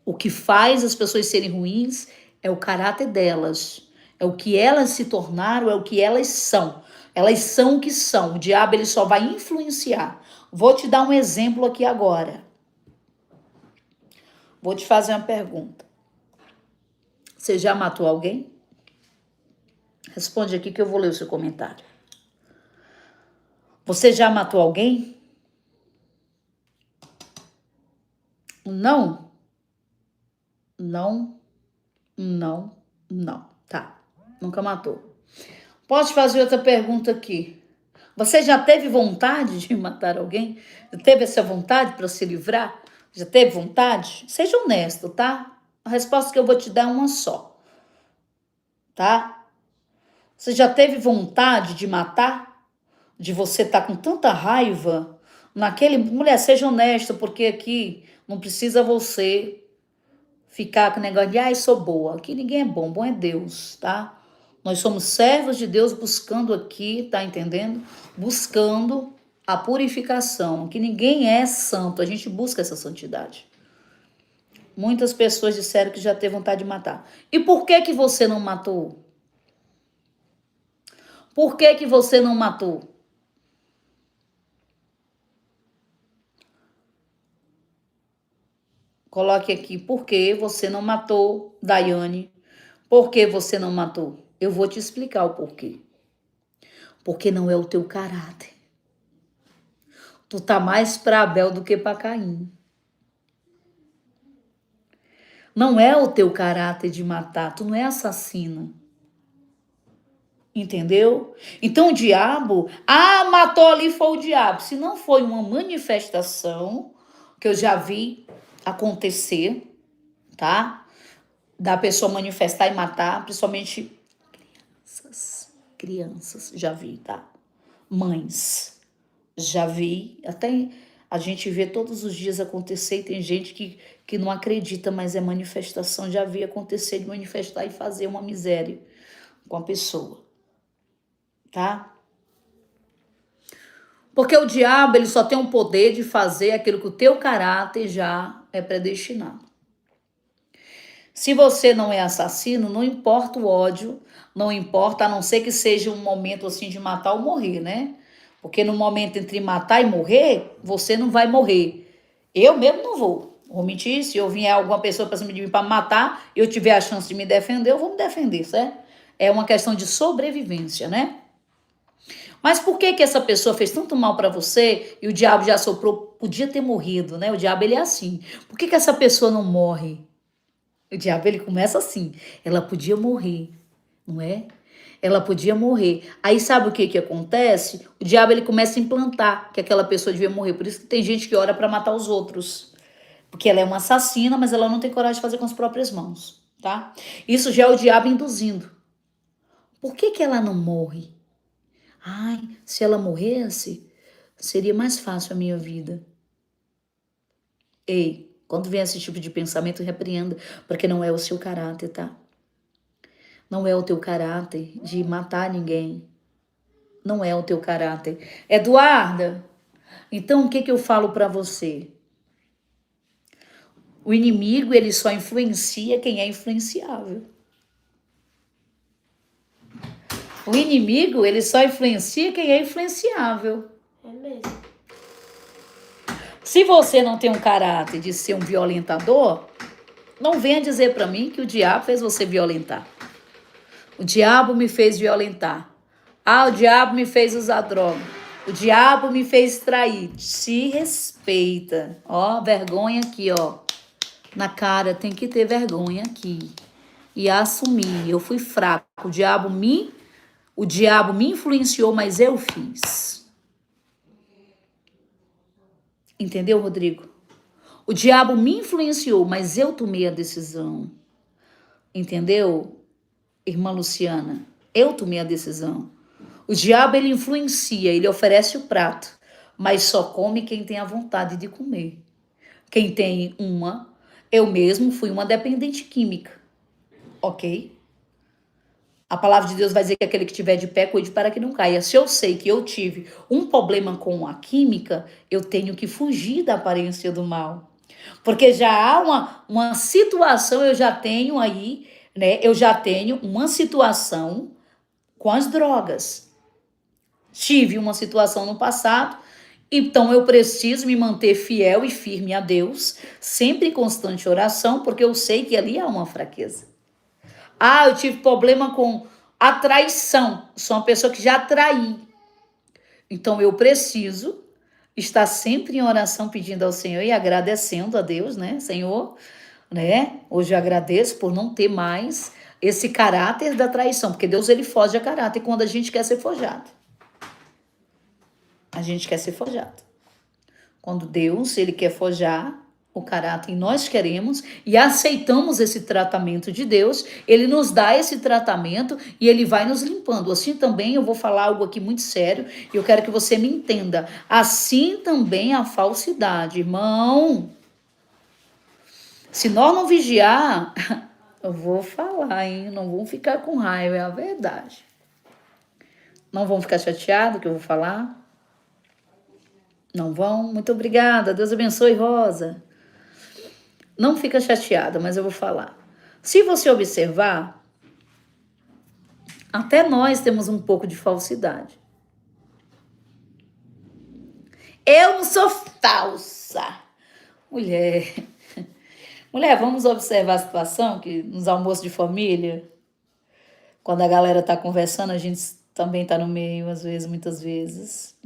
O que faz as pessoas serem ruins é o caráter delas. É o que elas se tornaram, é o que elas são. Elas são o que são. O diabo ele só vai influenciar. Vou te dar um exemplo aqui agora. Vou te fazer uma pergunta. Você já matou alguém? Responde aqui que eu vou ler o seu comentário. Você já matou alguém? Não. Não. Não. Não. Tá. Nunca matou. Posso fazer outra pergunta aqui? Você já teve vontade de matar alguém? Já teve essa vontade para se livrar? Já teve vontade? Seja honesto, tá? A resposta que eu vou te dar é uma só, tá? Você já teve vontade de matar? De você estar com tanta raiva naquele... Mulher, seja honesta, porque aqui não precisa você ficar com o negócio de, ai, sou boa. Aqui ninguém é bom, bom é Deus, tá? Nós somos servos de Deus buscando aqui, tá entendendo? Buscando a purificação, que ninguém é santo, a gente busca essa santidade. Muitas pessoas disseram que já teve vontade de matar. E por que que você não matou? Por que que você não matou? Coloque aqui, por que você não matou, Daiane? Por que você não matou? Eu vou te explicar o porquê. Porque não é o teu caráter. Tu tá mais para Abel do que para Caim. Não é o teu caráter de matar, tu não é assassino. Entendeu? Então o diabo, matou ali foi o diabo. Se não foi uma manifestação que eu já vi acontecer, tá? Da pessoa manifestar e matar, principalmente crianças, já vi, tá? Mães, já vi, até a gente vê todos os dias acontecer e tem gente que não acredita, mas é manifestação, já vi acontecer de manifestar e fazer uma miséria com a pessoa, tá? Porque o diabo, ele só tem o poder de fazer aquilo que o teu caráter já é predestinado. Se você não é assassino, não importa o ódio, não importa, a não ser que seja um momento assim de matar ou morrer, né? Porque no momento entre matar e morrer, você não vai morrer. Eu mesmo não vou mentir. Se eu vier alguma pessoa para cima de mim para matar, eu tiver a chance de me defender, eu vou me defender, certo? É uma questão de sobrevivência, né? Mas por que que essa pessoa fez tanto mal para você e o diabo já soprou, podia ter morrido, né? O diabo, ele é assim. Por que que essa pessoa não morre? O diabo, ele começa assim. Ela podia morrer, não é? Ela podia morrer. Aí sabe o que que acontece? O diabo, ele começa a implantar que aquela pessoa devia morrer. Por isso que tem gente que ora para matar os outros. Porque ela é uma assassina, mas ela não tem coragem de fazer com as próprias mãos, tá? Isso já é o diabo induzindo. Por que que ela não morre? Ai, se ela morresse, seria mais fácil a minha vida. Ei, quando vem esse tipo de pensamento, repreenda, porque não é o seu caráter, tá? Não é o teu caráter de matar ninguém. Não é o teu caráter. Eduarda, então o que que eu falo para você? O inimigo, ele só influencia quem é influenciável. O inimigo, ele só influencia quem é influenciável. É mesmo. Se você não tem um caráter de ser um violentador, não venha dizer para mim que o diabo fez você violentar. O diabo me fez violentar. O diabo me fez usar droga. O diabo me fez trair. Se respeita. Ó, vergonha aqui, ó. Na cara, tem que ter vergonha aqui. E assumir. Eu fui fraco. O diabo me influenciou, mas eu fiz. Entendeu, Rodrigo? O diabo me influenciou, mas eu tomei a decisão. Entendeu, irmã Luciana? Eu tomei a decisão. O diabo, ele influencia, ele oferece o prato, mas só come quem tem a vontade de comer. Quem tem eu mesmo fui uma dependente química, ok? A palavra de Deus vai dizer que aquele que estiver de pé, cuide para que não caia. Se eu sei que eu tive um problema com a química, eu tenho que fugir da aparência do mal. Porque já há uma situação, eu já tenho aí, né? Eu já tenho uma situação com as drogas. Tive uma situação no passado, então eu preciso me manter fiel e firme a Deus, sempre em constante oração, porque eu sei que ali há uma fraqueza. Eu tive problema com a traição, sou uma pessoa que já traí. Então eu preciso estar sempre em oração pedindo ao Senhor e agradecendo a Deus, né? Senhor, né? Hoje eu agradeço por não ter mais esse caráter da traição, porque Deus ele foge a caráter quando a gente quer ser forjado. A gente quer ser forjado. Quando Deus ele quer forjar o caráter e nós queremos e aceitamos esse tratamento de Deus, ele nos dá esse tratamento e ele vai nos limpando. Assim também eu vou falar algo aqui muito sério e eu quero que você me entenda. Assim também a falsidade, irmão. Se nós não vigiar, eu vou falar, hein? Não vão ficar com raiva, é a verdade. Não vão ficar chateados que eu vou falar? Não vão? Muito obrigada. Deus abençoe, Rosa. Não fica chateada, mas eu vou falar. Se você observar, até nós temos um pouco de falsidade. Eu não sou falsa. Mulher, vamos observar a situação que nos almoços de família, quando a galera tá conversando, a gente também tá no meio, às vezes, muitas vezes.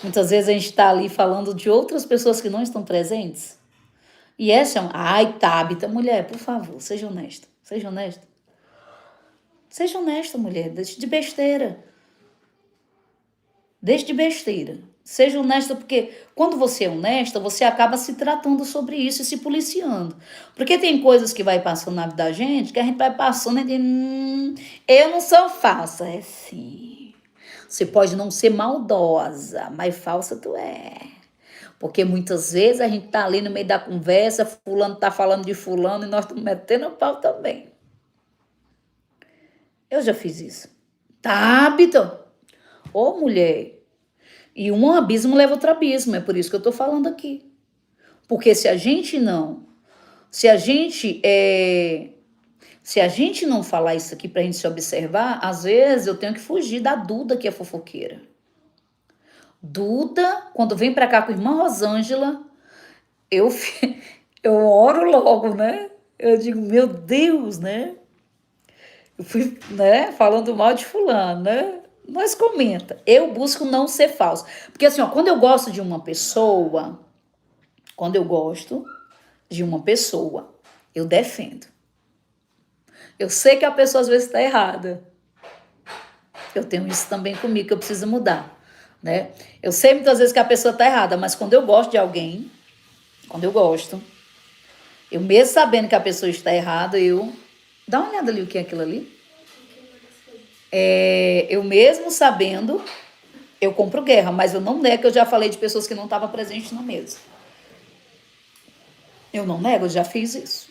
Muitas vezes a gente tá ali falando de outras pessoas que não estão presentes. E essa é uma... Ai, Tabita, mulher, por favor, seja honesta. Seja honesta. Seja honesta, mulher, deixe de besteira. Deixe de besteira. Seja honesta, porque quando você é honesta, você acaba se tratando sobre isso e se policiando. Porque tem coisas que vai passando na vida da gente, que a gente vai passando e diz, eu não sou falsa. É sim. Você pode não ser maldosa, mas falsa tu é. Porque muitas vezes a gente tá ali no meio da conversa, fulano tá falando de fulano e nós estamos metendo o pau também. Eu já fiz isso. Tá, Vitor? Ô, mulher. E um abismo leva outro abismo, é por isso que eu tô falando aqui. Porque se a gente não falar isso aqui pra gente se observar, às vezes eu tenho que fugir da Duda, que é fofoqueira. Duda, quando vem pra cá com a irmã Rosângela, eu oro logo, né? Eu digo, meu Deus, né? Eu fui, né, falando mal de fulano, né? Mas comenta. Eu busco não ser falso. Porque assim, ó, quando eu gosto de uma pessoa, eu defendo. Eu sei que a pessoa às vezes está errada. Eu tenho isso também comigo, que eu preciso mudar, né? Eu sei muitas vezes que a pessoa está errada, mas quando eu gosto de alguém, eu mesmo sabendo que a pessoa está errada, dá uma olhada ali o que é aquilo ali. Eu mesmo sabendo, eu compro guerra, mas eu não nego que eu já falei de pessoas que não estavam presentes na mesa. Eu não nego, eu já fiz isso.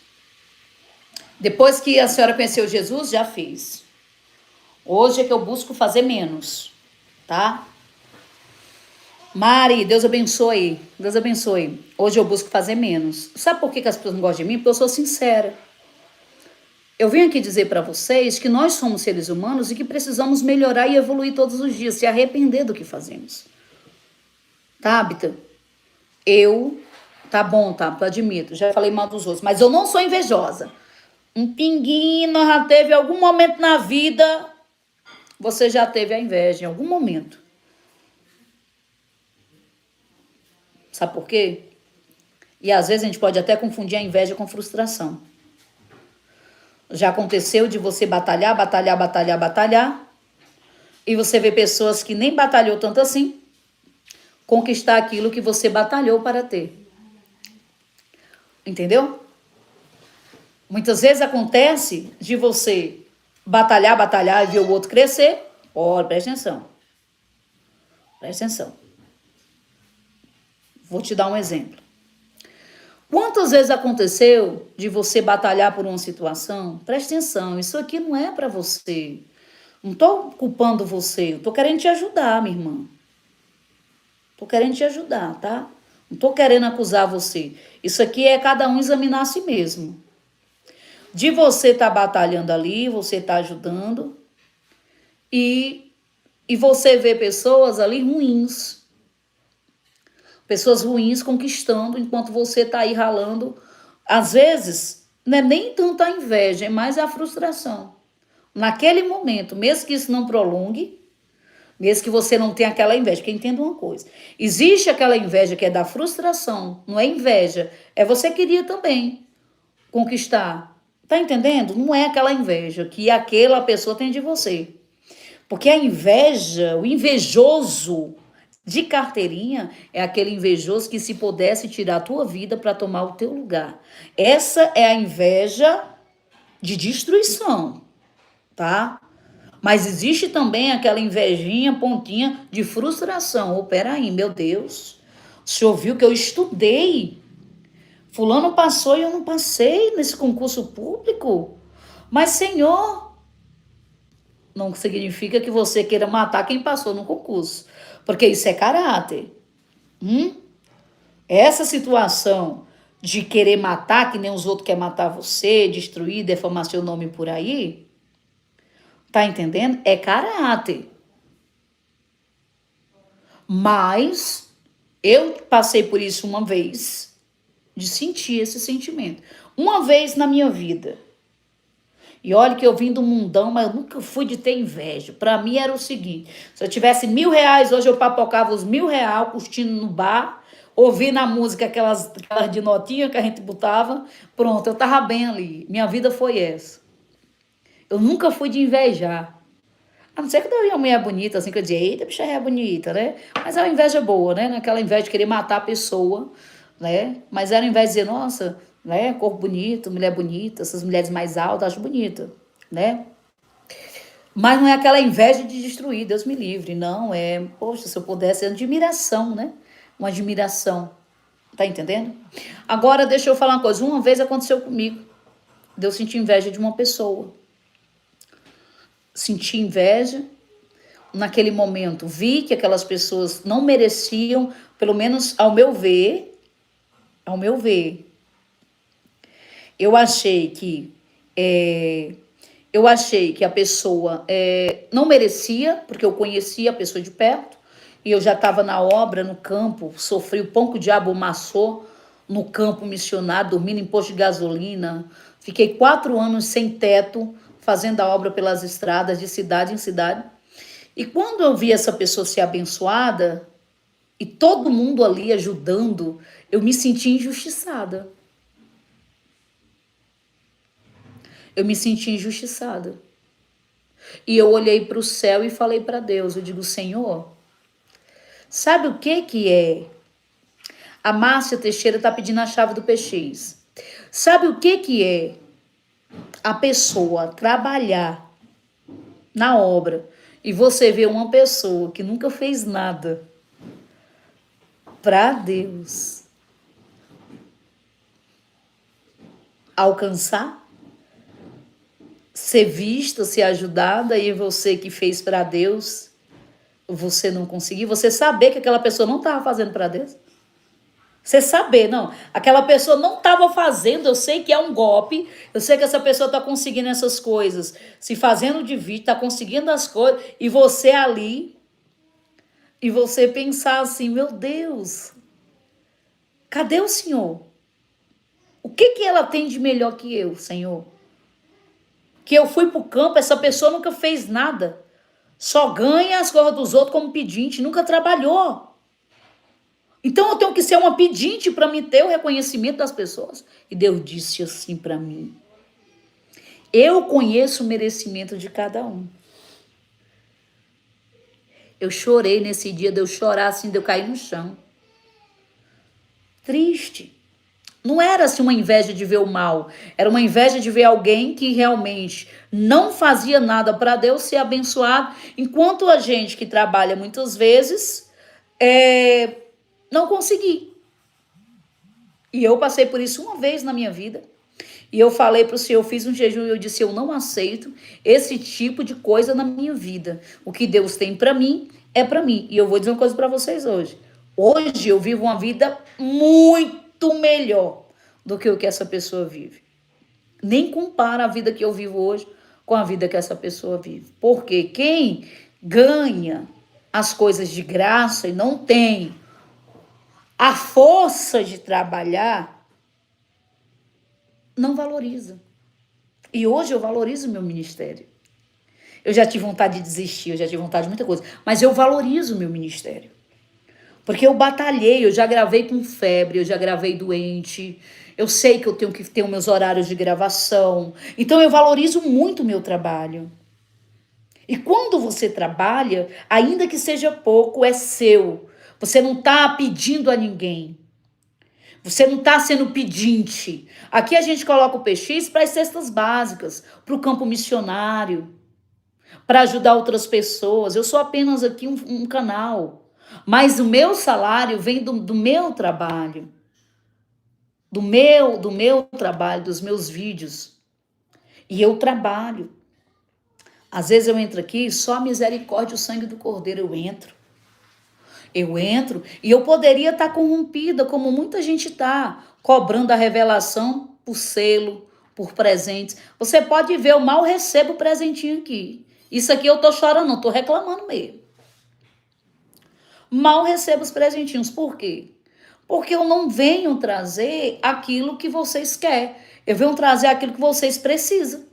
Depois que a senhora conheceu Jesus, já fiz. Hoje é que eu busco fazer menos, tá? Mari, Deus abençoe. Deus abençoe. Hoje eu busco fazer menos. Sabe por que as pessoas não gostam de mim? Porque eu sou sincera. Eu venho aqui dizer para vocês que nós somos seres humanos e que precisamos melhorar e evoluir todos os dias, se arrepender do que fazemos. Tá, Bita? Tá bom, tá, eu admito, já falei mal dos outros, mas eu não sou invejosa. Um pinguinho já teve algum momento na vida, você já teve a inveja em algum momento. Sabe por quê? E às vezes a gente pode até confundir a inveja com frustração. Já aconteceu de você batalhar, e você vê pessoas que nem batalhou tanto assim, conquistar aquilo que você batalhou para ter. Entendeu? Muitas vezes acontece de você batalhar e ver o outro crescer. Olha, presta atenção. Presta atenção. Vou te dar um exemplo. Quantas vezes aconteceu de você batalhar por uma situação? Presta atenção, isso aqui não é para você. Não tô culpando você, eu tô querendo te ajudar, minha irmã. Tô querendo te ajudar, tá? Não tô querendo acusar você. Isso aqui é cada um examinar a si mesmo. De você tá batalhando ali, você tá ajudando, e você vê pessoas ali ruins. Pessoas ruins conquistando enquanto você está aí ralando. Às vezes, não é nem tanto a inveja, é mais a frustração. Naquele momento, mesmo que isso não prolongue, mesmo que você não tenha aquela inveja, porque entenda uma coisa. Existe aquela inveja que é da frustração, não é inveja. É você queria também. conquistar. Tá entendendo? Não é aquela inveja que aquela pessoa tem de você. Porque a inveja, o invejoso de carteirinha é aquele invejoso que se pudesse tirar a tua vida para tomar o teu lugar. Essa é a inveja de destruição, tá? Mas existe também aquela invejinha, pontinha de frustração. Oh, peraí, meu Deus. O senhor viu que eu estudei. Fulano passou e eu não passei nesse concurso público. Mas, Senhor, não significa que você queira matar quem passou no concurso. Porque isso é caráter. Essa situação de querer matar, que nem os outros querem matar você, destruir, defamar seu nome por aí, tá entendendo? É caráter. Mas eu passei por isso uma vez, de sentir esse sentimento. Uma vez na minha vida. E olha que eu vim do mundão, mas eu nunca fui de ter inveja. Para mim era o seguinte, se eu tivesse R$ 1.000, hoje eu papocava os R$ 1.000 curtindo no bar, ouvindo a música, aquelas de notinha que a gente botava, pronto, eu tava bem ali. Minha vida foi essa. Eu nunca fui de invejar. A não ser que eu vi uma mulher bonita, assim, que eu dizia, eita, bicha é bonita, né? Mas é uma inveja boa, né? Naquela inveja de querer matar a pessoa, né? Mas era ao invés de dizer, nossa, né? Corpo bonito, mulher bonita, essas mulheres mais altas, acho bonita, né? Mas não é aquela inveja de destruir, Deus me livre, não. É, poxa, se eu pudesse, é admiração, né? Uma admiração, tá entendendo? Agora, deixa eu falar uma coisa. Uma vez aconteceu comigo, de eu sentir inveja de uma pessoa. Senti inveja. Naquele momento, vi que aquelas pessoas não mereciam, pelo menos ao meu ver, eu achei que a pessoa não merecia, porque eu conhecia a pessoa de perto, e eu já estava na obra, no campo, sofri o pão que o diabo amassou no campo missionário, dormindo em posto de gasolina, fiquei 4 anos sem teto, fazendo a obra pelas estradas, de cidade em cidade. E quando eu vi essa pessoa ser abençoada, e todo mundo ali ajudando, eu me senti injustiçada. E eu olhei para o céu e falei para Deus, eu digo, Senhor, sabe o que é? A Márcia Teixeira está pedindo a chave do PX. Sabe o que é a pessoa trabalhar na obra e você vê uma pessoa que nunca fez nada para Deus alcançar, ser vista, ser ajudada, e você que fez para Deus, você não conseguir, você saber que aquela pessoa não estava fazendo para Deus. Você saber, não, aquela pessoa não estava fazendo, eu sei que é um golpe, eu sei que essa pessoa está conseguindo essas coisas, se fazendo de vítima, está conseguindo as coisas, e você ali, e você pensar assim, meu Deus, cadê o Senhor? O que ela tem de melhor que eu, Senhor? Que eu fui para o campo, essa pessoa nunca fez nada, só ganha as coisas dos outros como pedinte, nunca trabalhou. Então eu tenho que ser uma pedinte para me ter o reconhecimento das pessoas. E Deus disse assim para mim, eu conheço o merecimento de cada um. Eu chorei nesse dia, de eu chorar assim, de eu cair no chão. Triste. Não era assim uma inveja de ver o mal, era uma inveja de ver alguém que realmente não fazia nada para Deus ser abençoado, enquanto a gente que trabalha muitas vezes não consegui. E eu passei por isso uma vez na minha vida. E eu falei para o Senhor, eu fiz um jejum e eu disse, eu não aceito esse tipo de coisa na minha vida. O que Deus tem para mim é para mim. E eu vou dizer uma coisa para vocês hoje. Hoje eu vivo uma vida muito melhor do que o que essa pessoa vive. Nem compara a vida que eu vivo hoje com a vida que essa pessoa vive. Porque quem ganha as coisas de graça e não tem a força de trabalhar, não valoriza. E hoje eu valorizo o meu ministério. Eu já tive vontade de desistir, eu já tive vontade de muita coisa, mas eu valorizo o meu ministério. Porque eu batalhei, eu já gravei com febre, eu já gravei doente. Eu sei que eu tenho que ter os meus horários de gravação. Então eu valorizo muito o meu trabalho. E quando você trabalha, ainda que seja pouco, é seu. Você não está pedindo a ninguém. Você não está sendo pedinte. Aqui a gente coloca o PX para as cestas básicas, para o campo missionário, para ajudar outras pessoas. Eu sou apenas aqui um canal. Mas o meu salário vem do meu trabalho. Do meu trabalho, dos meus vídeos. E eu trabalho. Às vezes eu entro aqui, só a misericórdia e o sangue do Cordeiro eu entro. Eu entro e eu poderia estar corrompida, como muita gente está, cobrando a revelação por selo, por presentes. Você pode ver, eu mal recebo presentinho aqui. Isso aqui eu tô chorando, não, tô reclamando mesmo. Mal recebo os presentinhos. Por quê? Porque eu não venho trazer aquilo que vocês querem. Eu venho trazer aquilo que vocês precisam.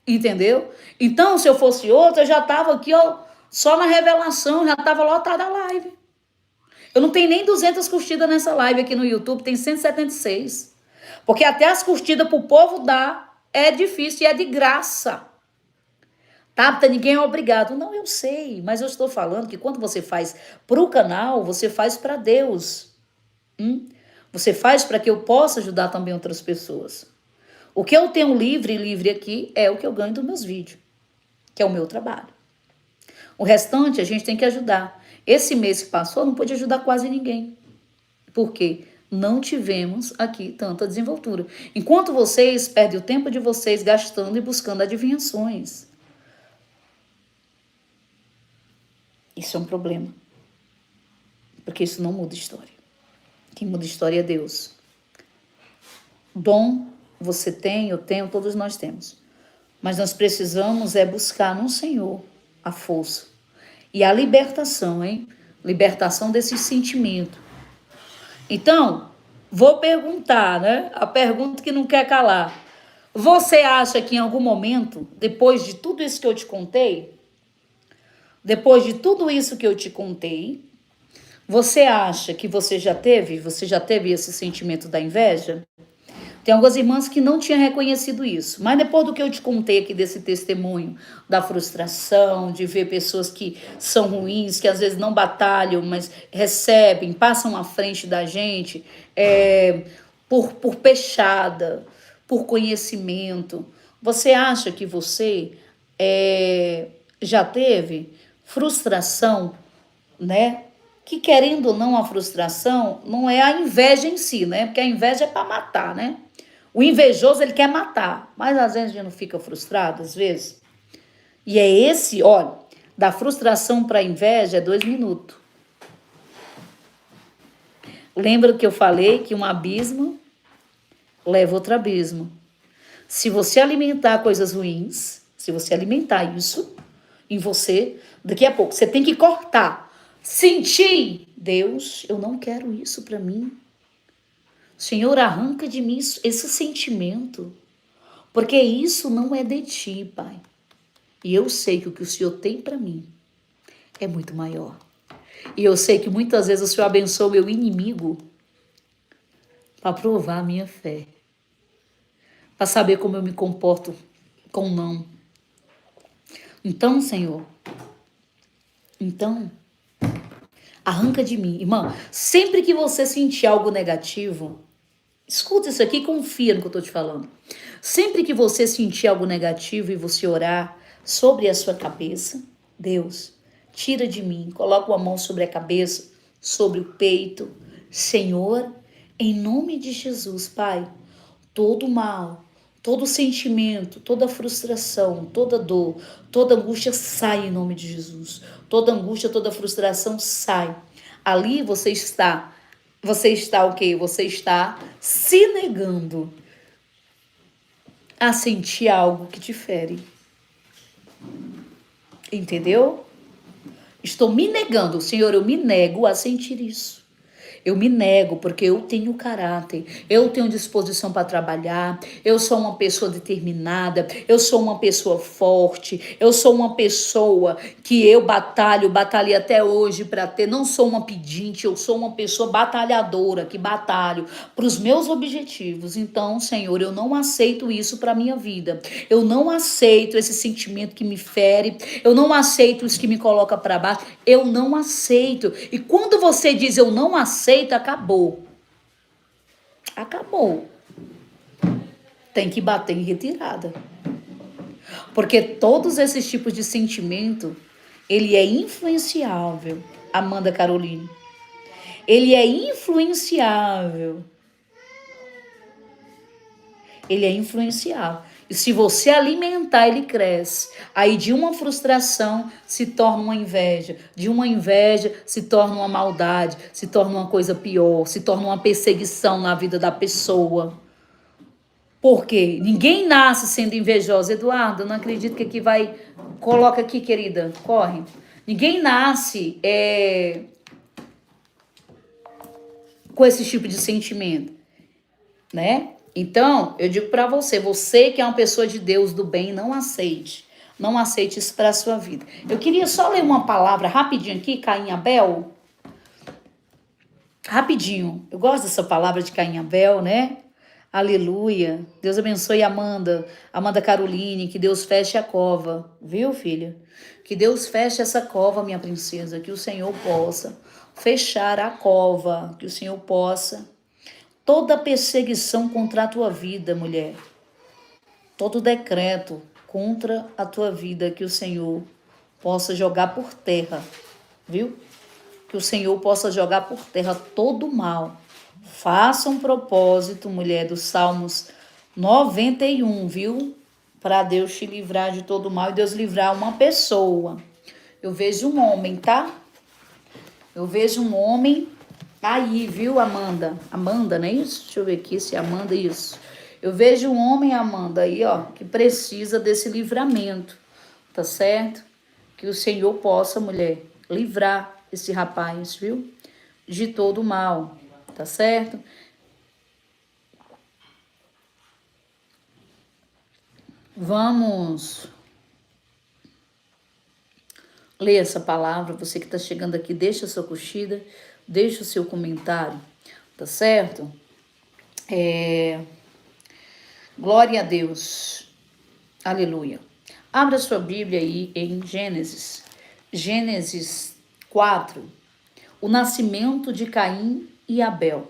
Entendeu? Então, se eu fosse outra, eu já estava aqui, ó, só na revelação, já estava lotada a live. Eu não tenho nem 200 curtidas nessa live aqui no YouTube, tem 176. Porque até as curtidas pro povo dar é difícil e é de graça. Tá? Ninguém é obrigado. Não, eu sei, mas eu estou falando que quando você faz pro canal, você faz para Deus. Você faz para que eu possa ajudar também outras pessoas. O que eu tenho livre aqui é o que eu ganho dos meus vídeos, que é o meu trabalho. O restante a gente tem que ajudar. Esse mês que passou, não pude ajudar quase ninguém. Por quê? Não tivemos aqui tanta desenvoltura. Enquanto vocês perdem o tempo de vocês gastando e buscando adivinhações. Isso é um problema. Porque isso não muda a história. Quem muda a história é Deus. Dom você tem, eu tenho, todos nós temos. Mas nós precisamos buscar no Senhor a força. E a libertação, hein? Libertação desse sentimento. Então, vou perguntar, né? A pergunta que não quer calar. Você acha que em algum momento, depois de tudo isso que eu te contei, você acha que você já teve esse sentimento da inveja? Tem algumas irmãs que não tinham reconhecido isso. Mas depois do que eu te contei aqui desse testemunho, da frustração, de ver pessoas que são ruins, que às vezes não batalham, mas recebem, passam à frente da gente, por peixada, por conhecimento. Você acha que você já teve frustração, né? Que querendo ou não, a frustração não é a inveja em si, né? Porque a inveja é para matar, né? O invejoso, ele quer matar, mas às vezes a gente não fica frustrado, às vezes. E é esse, olha, da frustração para a inveja é 2 minutos. Lembra que eu falei que um abismo leva outro abismo. Se você alimentar coisas ruins, se você alimentar isso em você, daqui a pouco você tem que cortar. Sentir, Deus, eu não quero isso para mim. Senhor, arranca de mim esse sentimento, porque isso não é de ti, Pai. E eu sei que o que o Senhor tem para mim é muito maior. E eu sei que muitas vezes o Senhor abençoa o meu inimigo para provar a minha fé, para saber como eu me comporto com não. Então, Senhor, arranca de mim. Irmão, sempre que você sentir algo negativo, escuta isso aqui e confia no que eu estou te falando. Sempre que você sentir algo negativo e você orar sobre a sua cabeça, Deus, tira de mim, coloca uma mão sobre a cabeça, sobre o peito. Senhor, em nome de Jesus, Pai, todo mal, todo sentimento, toda frustração, toda dor, toda angústia sai em nome de Jesus. Toda angústia, toda frustração sai. Ali você está o quê? Você está se negando a sentir algo que te fere. Entendeu? Estou me negando. Senhor, eu me nego a sentir isso. Eu me nego porque eu tenho caráter, eu tenho disposição para trabalhar, eu sou uma pessoa determinada, eu sou uma pessoa forte, eu sou uma pessoa que eu batalhei até hoje para ter, não sou uma pedinte, eu sou uma pessoa batalhadora, que batalho para os meus objetivos. Então, Senhor, eu não aceito isso para minha vida. Eu não aceito esse sentimento que me fere, eu não aceito isso que me coloca para baixo, eu não aceito. E quando você diz eu não aceito, acabou. Acabou. Tem que bater em retirada. Porque todos esses tipos de sentimento, ele é influenciável, Amanda Caroline. Ele é influenciável. Ele é influenciável. E se você alimentar, ele cresce. Aí de uma frustração se torna uma inveja. De uma inveja se torna uma maldade. Se torna uma coisa pior. Se torna uma perseguição na vida da pessoa. Por quê? Ninguém nasce sendo invejoso. Eduardo, eu não acredito que aqui vai... Coloca aqui, querida. Corre. Ninguém nasce com esse tipo de sentimento, né? Então, eu digo para você, você que é uma pessoa de Deus, do bem, não aceite. Não aceite isso para a sua vida. Eu queria só ler uma palavra rapidinho aqui, Caim e Abel. Rapidinho. Eu gosto dessa palavra de Caim e Abel, né? Aleluia. Deus abençoe Amanda. Amanda Caroline, que Deus feche a cova. Viu, filha? Que Deus feche essa cova, minha princesa. Que o Senhor possa fechar a cova. Que o Senhor possa... Toda perseguição contra a tua vida, mulher, todo decreto contra a tua vida, que o Senhor possa jogar por terra, viu? Que o Senhor possa jogar por terra todo o mal. Faça um propósito, mulher, dos Salmos 91, viu? Para Deus te livrar de todo o mal e Deus livrar uma pessoa. Eu vejo um homem, tá? Eu vejo um homem... Aí, viu, Amanda? Amanda, não é isso? Deixa eu ver aqui se é Amanda, isso. Eu vejo um homem, Amanda, aí, ó, que precisa desse livramento, tá certo? Que o Senhor possa, mulher, livrar esse rapaz, viu? De todo o mal, tá certo? Vamos ler essa palavra. Você que tá chegando aqui, deixa a sua curtida, deixa o seu comentário, tá certo? Glória a Deus. Aleluia. Abra sua Bíblia aí em Gênesis. Gênesis 4. O nascimento de Caim e Abel.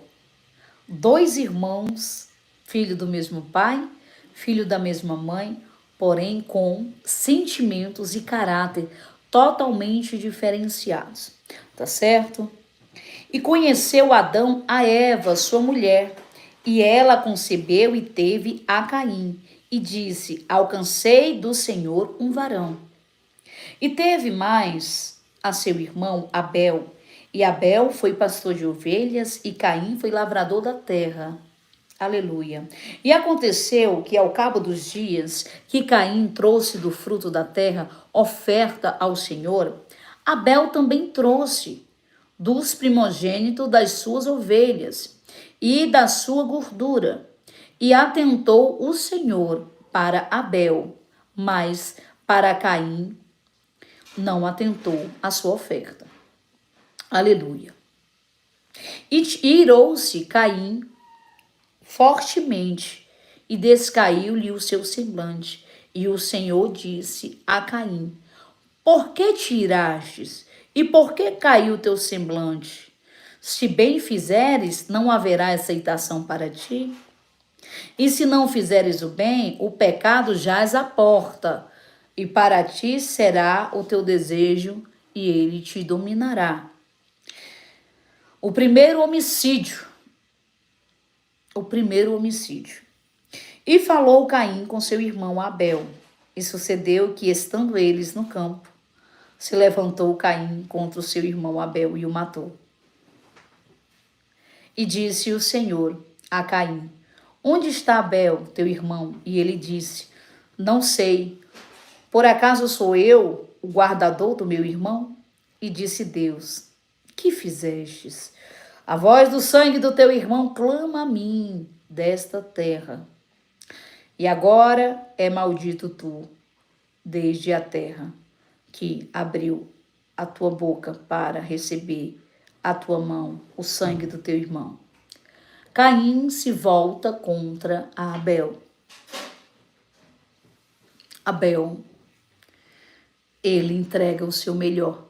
Dois irmãos, filho do mesmo pai, filho da mesma mãe, porém com sentimentos e caráter totalmente diferenciados. Tá certo? E conheceu Adão a Eva, sua mulher, e ela concebeu e teve a Caim, e disse: alcancei do Senhor um varão. E teve mais a seu irmão Abel, e Abel foi pastor de ovelhas, e Caim foi lavrador da terra. Aleluia. E aconteceu que ao cabo dos dias que Caim trouxe do fruto da terra oferta ao Senhor, Abel também trouxe dos primogênitos das suas ovelhas e da sua gordura. E atentou o Senhor para Abel, mas para Caim não atentou a sua oferta. Aleluia. E irou-se Caim fortemente e descaiu-lhe o seu semblante. E o Senhor disse a Caim: por que te irastes? E por que caiu o teu semblante? Se bem fizeres, não haverá aceitação para ti? E se não fizeres o bem, o pecado jaz à porta, e para ti será o teu desejo, e ele te dominará. O primeiro homicídio. E falou Caim com seu irmão Abel. E sucedeu que, estando eles no campo, se levantou Caim contra o seu irmão Abel e o matou. E disse o Senhor a Caim: onde está Abel, teu irmão? E ele disse: não sei. Por acaso sou eu o guardador do meu irmão? E disse Deus: que fizestes? A voz do sangue do teu irmão clama a mim desta terra. E agora é maldito tu, desde a terra, que abriu a tua boca para receber a tua mão, o sangue do teu irmão. Caim se volta contra Abel. Abel, ele entrega o seu melhor.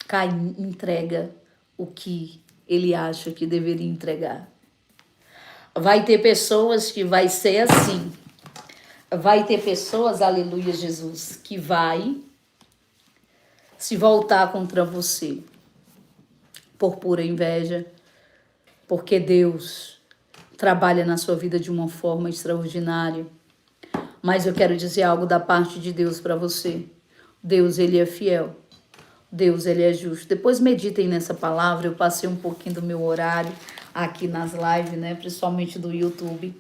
Caim entrega o que ele acha que deveria entregar. Vai ter pessoas que vai ser assim. Vai ter pessoas, aleluia Jesus, que vai se voltar contra você por pura inveja, porque Deus trabalha na sua vida de uma forma extraordinária. Mas eu quero dizer algo da parte de Deus para você. Deus, ele é fiel. Deus, ele é justo. Depois meditem nessa palavra. Eu passei um pouquinho do meu horário aqui nas lives, né? Principalmente do YouTube.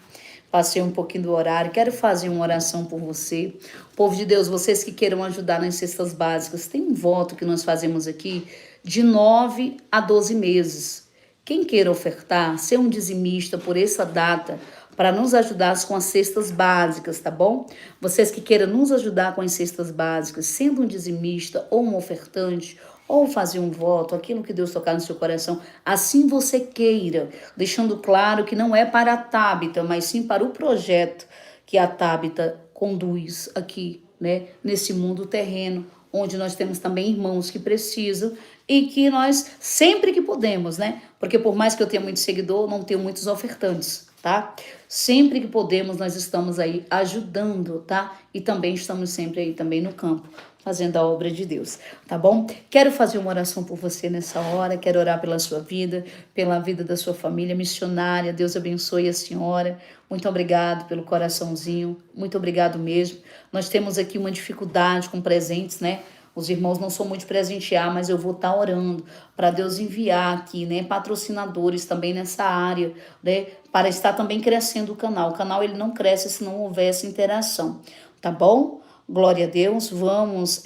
Passei um pouquinho do horário. Quero fazer uma oração por você. Povo de Deus, vocês que queiram ajudar nas cestas básicas, tem um voto que nós fazemos aqui de 9 a 12 meses. Quem queira ofertar, ser um dizimista por essa data, para nos ajudar com as cestas básicas, tá bom? Vocês que queiram nos ajudar com as cestas básicas, sendo um dizimista ou um ofertante, ou fazer um voto, aquilo que Deus tocar no seu coração, assim você queira, deixando claro que não é para a Tabita, mas sim para o projeto que a Tabita conduz aqui, né? Nesse mundo terreno, onde nós temos também irmãos que precisam e que nós, sempre que podemos, né? Porque por mais que eu tenha muito seguidor, não tenho muitos ofertantes, tá? Sempre que podemos, nós estamos aí ajudando, tá? E também estamos sempre aí também no campo, fazendo a obra de Deus, tá bom? Quero fazer uma oração por você nessa hora, quero orar pela sua vida, pela vida da sua família missionária. Deus abençoe a senhora. Muito obrigado pelo coraçãozinho, muito obrigado mesmo. Nós temos aqui uma dificuldade com presentes, né? Os irmãos não são muito de presentear, mas eu vou estar orando para Deus enviar aqui, né, patrocinadores também nessa área, né, para estar também crescendo o canal. O canal ele não cresce se não houver essa interação, tá bom? Glória a Deus. Vamos,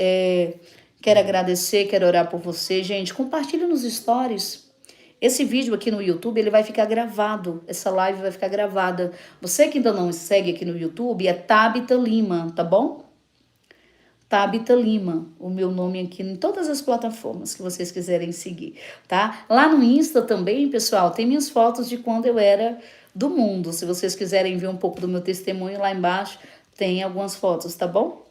quero agradecer, quero orar por você. Gente, compartilhe nos stories. Esse vídeo aqui no YouTube, ele vai ficar gravado. Essa live vai ficar gravada. Você que ainda não me segue aqui no YouTube, é Tabita Lima, tá bom? Tabita Lima, o meu nome aqui em todas as plataformas que vocês quiserem seguir, tá? Lá no Insta também, pessoal, tem minhas fotos de quando eu era do mundo. Se vocês quiserem ver um pouco do meu testemunho, lá embaixo tem algumas fotos, tá bom?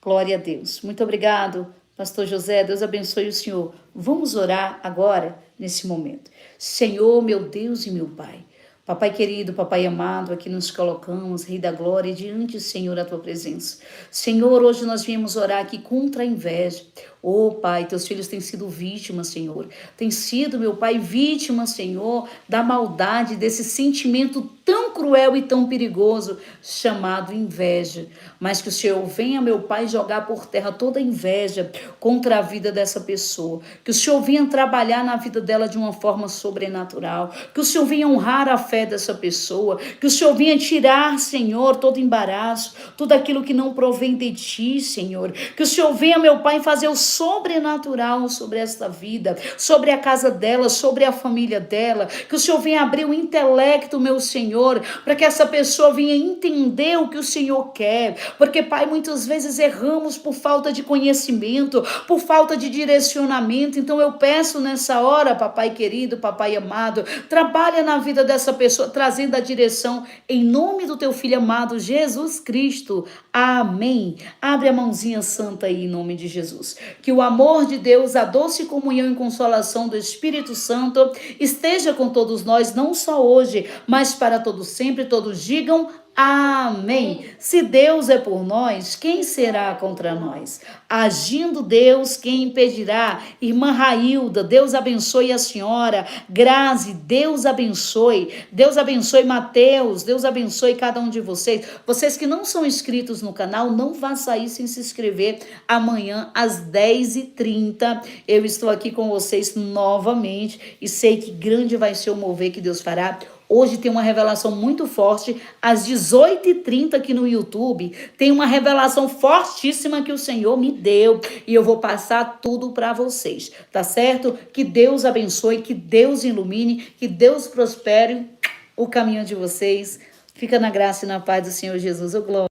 Glória a Deus. Muito obrigado, Pastor José. Deus abençoe o senhor. Vamos orar agora, nesse momento. Senhor, meu Deus e meu Pai. Papai querido, papai amado, aqui nos colocamos, Rei da Glória, diante, Senhor, a tua presença. Senhor, hoje nós viemos orar aqui contra a inveja. Oh, Pai, teus filhos têm sido vítimas, Senhor. Tem sido, meu Pai, vítima, Senhor, da maldade, desse sentimento tão cruel e tão perigoso, chamado inveja. Mas que o Senhor venha, meu Pai, jogar por terra toda a inveja contra a vida dessa pessoa. Que o Senhor venha trabalhar na vida dela de uma forma sobrenatural. Que o Senhor venha honrar a fé dessa pessoa. Que o Senhor venha tirar, Senhor, todo embaraço, tudo aquilo que não provém de Ti, Senhor. Que o Senhor venha, meu Pai, fazer o sobrenatural sobre esta vida, sobre a casa dela, sobre a família dela. Que o Senhor venha abrir o intelecto, meu Senhor, para que essa pessoa venha entender o que o Senhor quer. Porque, Pai, muitas vezes erramos por falta de conhecimento, por falta de direcionamento. Então eu peço nessa hora, papai querido, papai amado, trabalha na vida dessa pessoa, trazendo a direção em nome do teu filho amado Jesus Cristo. Amém. Abre a mãozinha santa aí em nome de Jesus. Que o amor de Deus, a doce comunhão e consolação do Espírito Santo esteja com todos nós, não só hoje, mas para todos sempre. Todos digam amém. Se Deus é por nós, quem será contra nós? Agindo Deus, quem impedirá? Irmã Railda, Deus abençoe a senhora. Grazi, Deus abençoe. Deus abençoe Mateus, Deus abençoe cada um de vocês. Vocês que não são inscritos no canal, não vá sair sem se inscrever. Amanhã às 10h30 eu estou aqui com vocês novamente e sei que grande vai ser o mover que Deus fará. Hoje tem uma revelação muito forte, às 18h30 aqui no YouTube, tem uma revelação fortíssima que o Senhor me deu e eu vou passar tudo para vocês, tá certo? Que Deus abençoe, que Deus ilumine, que Deus prospere o caminho de vocês. Fica na graça e na paz do Senhor Jesus. Eu glória.